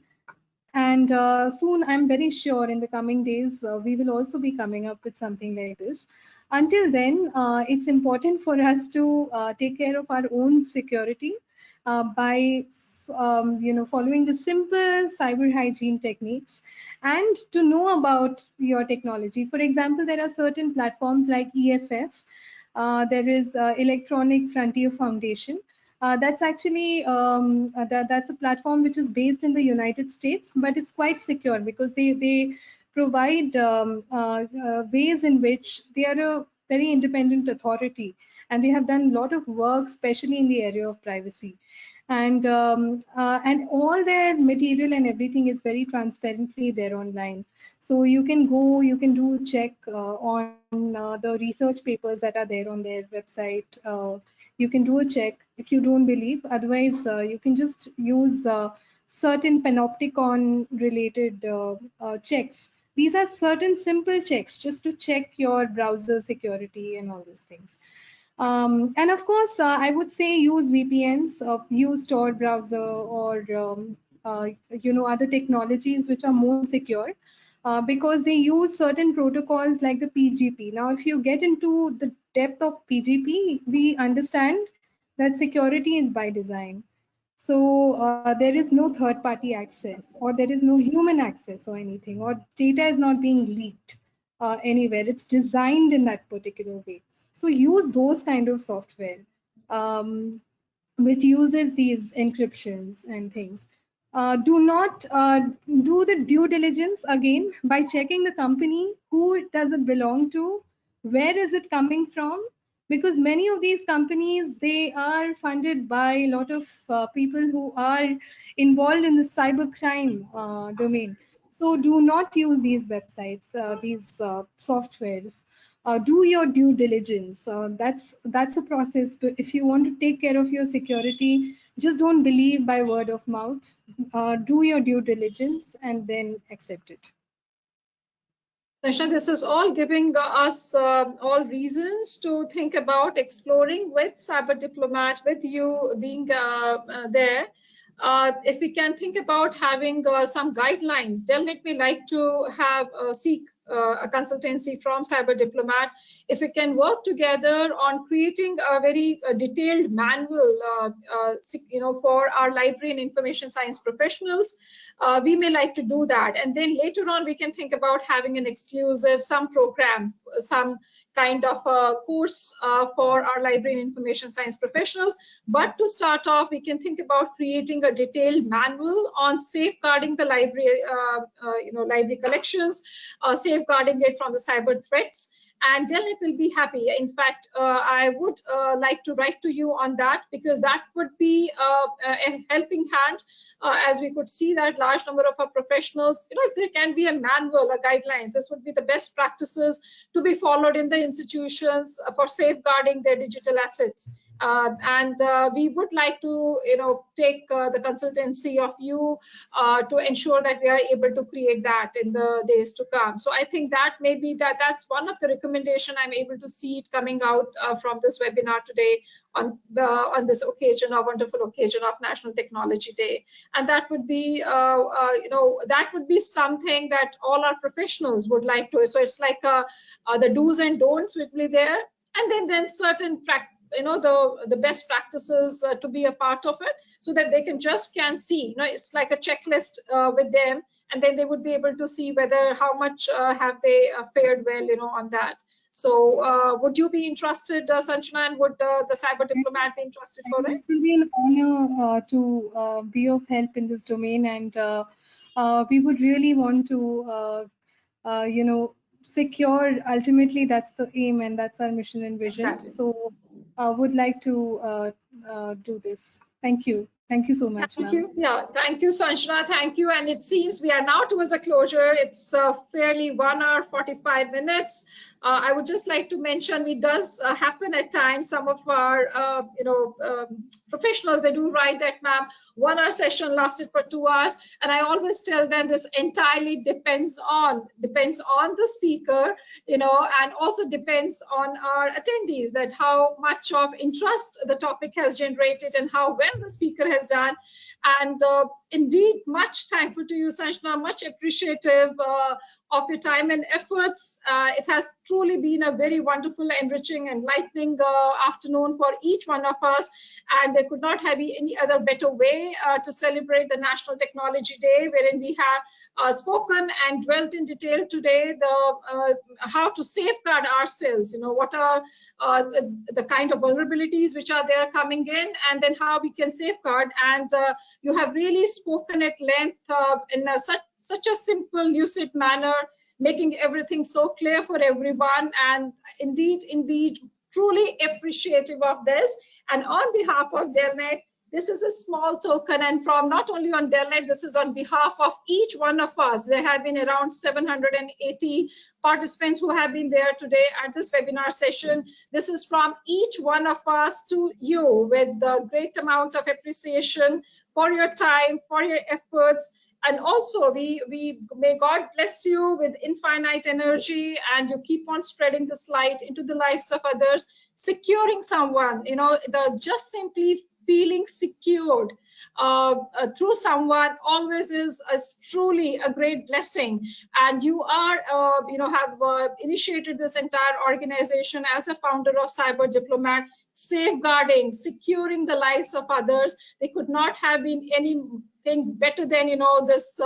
And soon, I'm very sure in the coming days, we will also be coming up with something like this. Until then, it's important for us to take care of our own security by following the simple cyber hygiene techniques and to know about your technology. For example, there are certain platforms like EFF. There is Electronic Frontier Foundation. That's actually that's a platform which is based in the United States, but it's quite secure because they provide ways in which they are a very independent authority, and they have done a lot of work, especially in the area of privacy. And all their material and everything is very transparently there online. So you can go, you can do a check on the research papers that are there on their website. You can do a check if you don't believe. Otherwise, you can just use certain panopticon related checks. These are certain simple checks just to check your browser security and all those things. And of course, I would say use VPNs, use Tor browser, or other technologies which are more secure, because they use certain protocols like the PGP. Now, if you get into the depth of PGP, we understand that security is by design. So there is no third-party access, or there is no human access or anything, or data is not being leaked anywhere. It's designed in that particular way. So use those kind of software which uses these encryptions and things. Do not do the due diligence again by checking the company, who does it belong to, where is it coming from, because many of these companies, they are funded by a lot of people who are involved in the cybercrime domain. So do not use these websites, these softwares. Do your due diligence. That's a process. But if you want to take care of your security, just don't believe by word of mouth. Do your due diligence and then accept it. Sanjana, this is all giving us all reasons to think about exploring with CyberDiplomat, with you being there. if we can think about having some guidelines, DELNET may like to have seek a consultancy from CyberDiplomat. If we can work together on creating a very detailed manual, for our library and information science professionals, we may like to do that. And then later on, we can think about having an exclusive, some program, some kind of a course for our library and information science professionals. But to start off, we can think about creating a detailed manual on safeguarding the library, library collections, safeguarding it from the cyber threats. And DELNET will be happy. In fact, I would like to write to you on that, because that would be a helping hand, as we could see that large number of our professionals, if there can be a manual or guidelines, this would be the best practices to be followed in the institutions for safeguarding their digital assets. We would like to, take the consultancy of you to ensure that we are able to create that in the days to come. So I think that maybe that's one of the recommendation I'm able to see it coming out from this webinar today on this occasion, a wonderful occasion of National Technology Day. And that would be, that would be something that all our professionals would like to. So it's like the do's and don'ts would be there, and then certain the best practices to be a part of it, so that they can see, it's like a checklist with them, and then they would be able to see whether how much have they fared well, on that. So would you be interested, Sanjana, and would the CyberDiplomat be interested for it? It will be an honor to be of help in this domain, and we would really want to, secure. Ultimately, that's the aim, and that's our mission and vision. Exactly. So, would like to do this. Thank you. Thank you so much. Thank you. Yeah, thank you, Sanjana. Thank you. And it seems we are now towards a closure. It's fairly 1 hour 45 minutes. I would just like to mention, it does happen at times. Some of our, professionals, they do write that, ma'am, 1 hour session lasted for 2 hours. And I always tell them this entirely depends on the speaker, and also depends on our attendees, that how much of interest the topic has generated and how well the speaker has done. And indeed, much thankful to you, Sanjana, much appreciative of your time and efforts. It has truly been a very wonderful, enriching, enlightening afternoon for each one of us. And there could not have been any other better way to celebrate the National Technology Day, wherein we have spoken and dwelt in detail today how to safeguard ourselves, what are the kind of vulnerabilities which are there coming in, and then how we can safeguard. And you have really spoken at length in such a simple, lucid manner, making everything so clear for everyone. And indeed, truly appreciative of this. And on behalf of DELNET, this is a small token, and from not only on DELNET, this is on behalf of each one of us. There have been around 780 participants who have been there today at this webinar session. This is from each one of us to you, with a great amount of appreciation for your time, for your efforts. And also, we may God bless you with infinite energy, and you keep on spreading this light into the lives of others, securing someone, just simply feeling secured through someone always is truly a great blessing. And you are, have initiated this entire organization as a founder of CyberDiplomat, safeguarding, securing the lives of others. They could not have been anything better than, this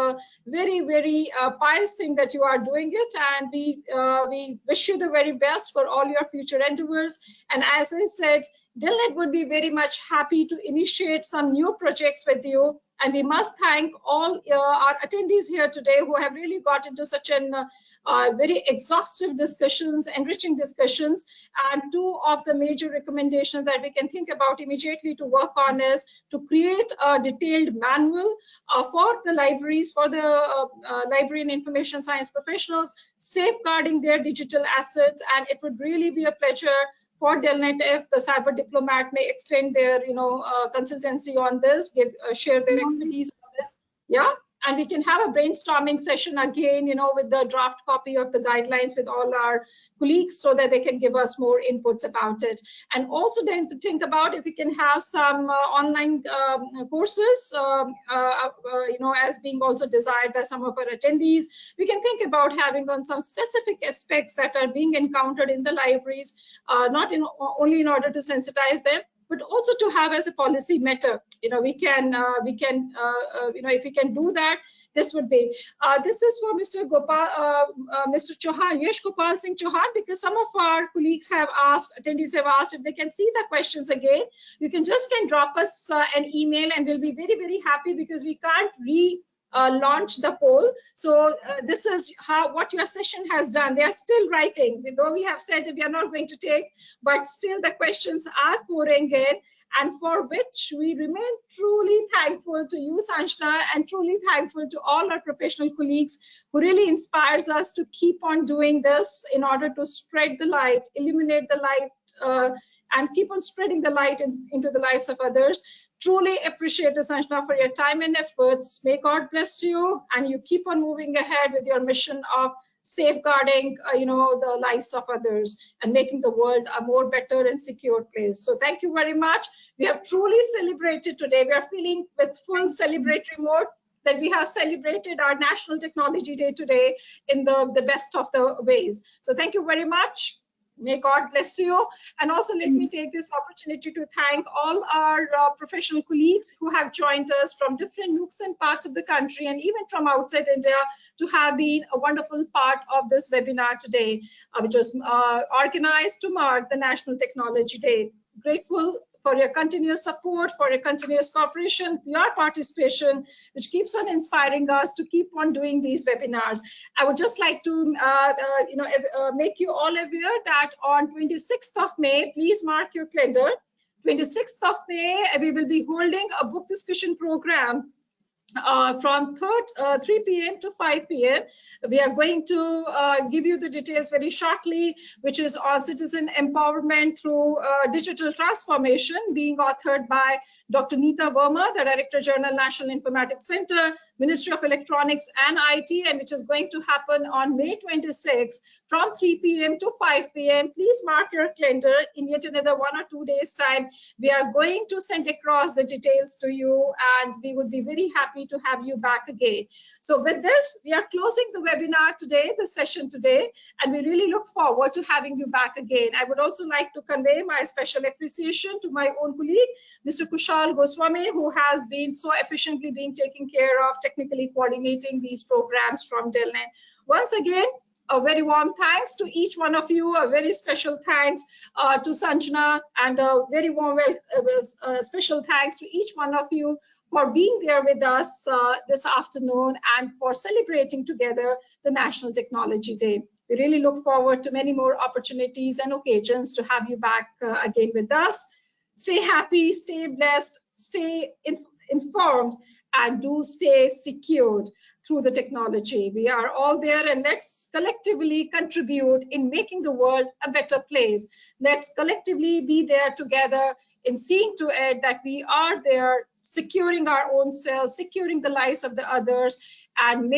very, very pious thing that you are doing it. And we wish you the very best for all your future endeavors. And as I said, DELNET would be very much happy to initiate some new projects with you. And we must thank all our attendees here today who have really got into such an very exhaustive discussions, enriching discussions. And two of the major recommendations that we can think about immediately to work on is to create a detailed manual for the libraries, for the library and information science professionals, safeguarding their digital assets. And it would really be a pleasure for DELNET if the CyberDiplomat may extend their consultancy on this, share their expertise on this. Yeah. and we can have a brainstorming session again, with the draft copy of the guidelines with all our colleagues so that they can give us more inputs about it. And also then to think about if we can have some online courses, as being also desired by some of our attendees. We can think about having on some specific aspects that are being encountered in the libraries, not only in order to sensitize them, but also to have as a policy matter. If we can do that, this would be. This is for Mr. Chauhan, Yash Gopal Singh Chauhan, because some of our colleagues have asked, attendees have asked if they can see the questions again. You can drop us an email, and we'll be very, very happy, because we can't launch the poll. So this is what your session has done. They are still writing, though we have said that we are not going to take, but still the questions are pouring in, and for which we remain truly thankful to you, Sanjana, and truly thankful to all our professional colleagues who really inspires us to keep on doing this in order to spread the light, illuminate the light, and keep on spreading the light into the lives of others. Truly appreciate it, Sanjana, for your time and efforts. May God bless you, and you keep on moving ahead with your mission of safeguarding, the lives of others and making the world a more better and secure place. So thank you very much. We have truly celebrated today. We are feeling with full celebratory mode that we have celebrated our National Technology Day today in the best of the ways. So thank you very much. May God bless you. And also let me take this opportunity to thank all our professional colleagues who have joined us from different nooks and parts of the country, and even from outside India, to have been a wonderful part of this webinar today, which was organized to mark the National Technology Day. Grateful for your continuous support, for your continuous cooperation, your participation, which keeps on inspiring us to keep on doing these webinars. I would just like to make you all aware that on 26th of May, please mark your calendar. 26th of May, we will be holding a book discussion program from 3 p.m. to 5 p.m. We are going to give you the details very shortly, which is on citizen empowerment through digital transformation, being authored by Dr. Neeta Verma, the Director General, National Informatics Center, Ministry of Electronics and IT, and which is going to happen on May 26th from 3 p.m. to 5 p.m. Please mark your calendar. In yet another 1 or 2 days' time, we are going to send across the details to you, and we would be very happy to have you back again. So with this, we are closing the webinar today, the session today, and we really look forward to having you back again. I would also like to convey my special appreciation to my own colleague, Mr. Kushal Goswami, who has been so efficiently being taking care of technically coordinating these programs from DELNET. Once again, a very warm thanks to each one of you, a very special thanks to Sanjana, and a very warm special thanks to each one of you for being there with us this afternoon and for celebrating together the National Technology Day. We really look forward to many more opportunities and occasions to have you back again with us. Stay happy, stay blessed, stay informed, and do stay secured through the technology. We are all there, and let's collectively contribute in making the world a better place. Let's collectively be there together in seeing to it that we are there securing our own selves, securing the lives of the others, and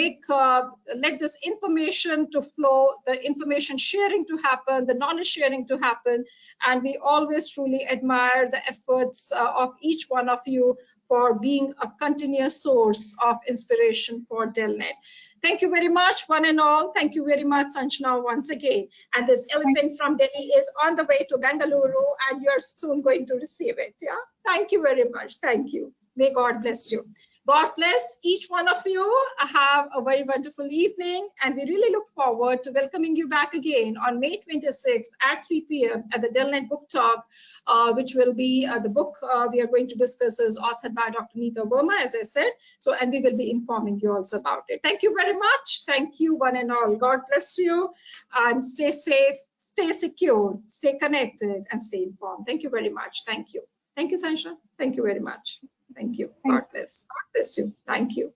let this information to flow, the information sharing to happen, the knowledge sharing to happen. And we always truly admire the efforts of each one of you for being a continuous source of inspiration for DELNET. Thank you very much, one and all. Thank you very much, Sanjana, once again. And this elephant from Delhi is on the way to Bengaluru, and you're soon going to receive it. Yeah. Thank you very much. Thank you. May God bless you. God bless each one of you. Have a very wonderful evening, and we really look forward to welcoming you back again on May 26th at 3 p.m. at the DELNET Book Talk, which will be the book we are going to discuss is authored by Dr. Neeta Verma, as I said. So, and we will be informing you also about it. Thank you very much. Thank you, one and all. God bless you, and stay safe, stay secure, stay connected, and stay informed. Thank you very much. Thank you. Thank you, Sanjana. Thank you very much. Thank you. God bless. God bless you. Thank you.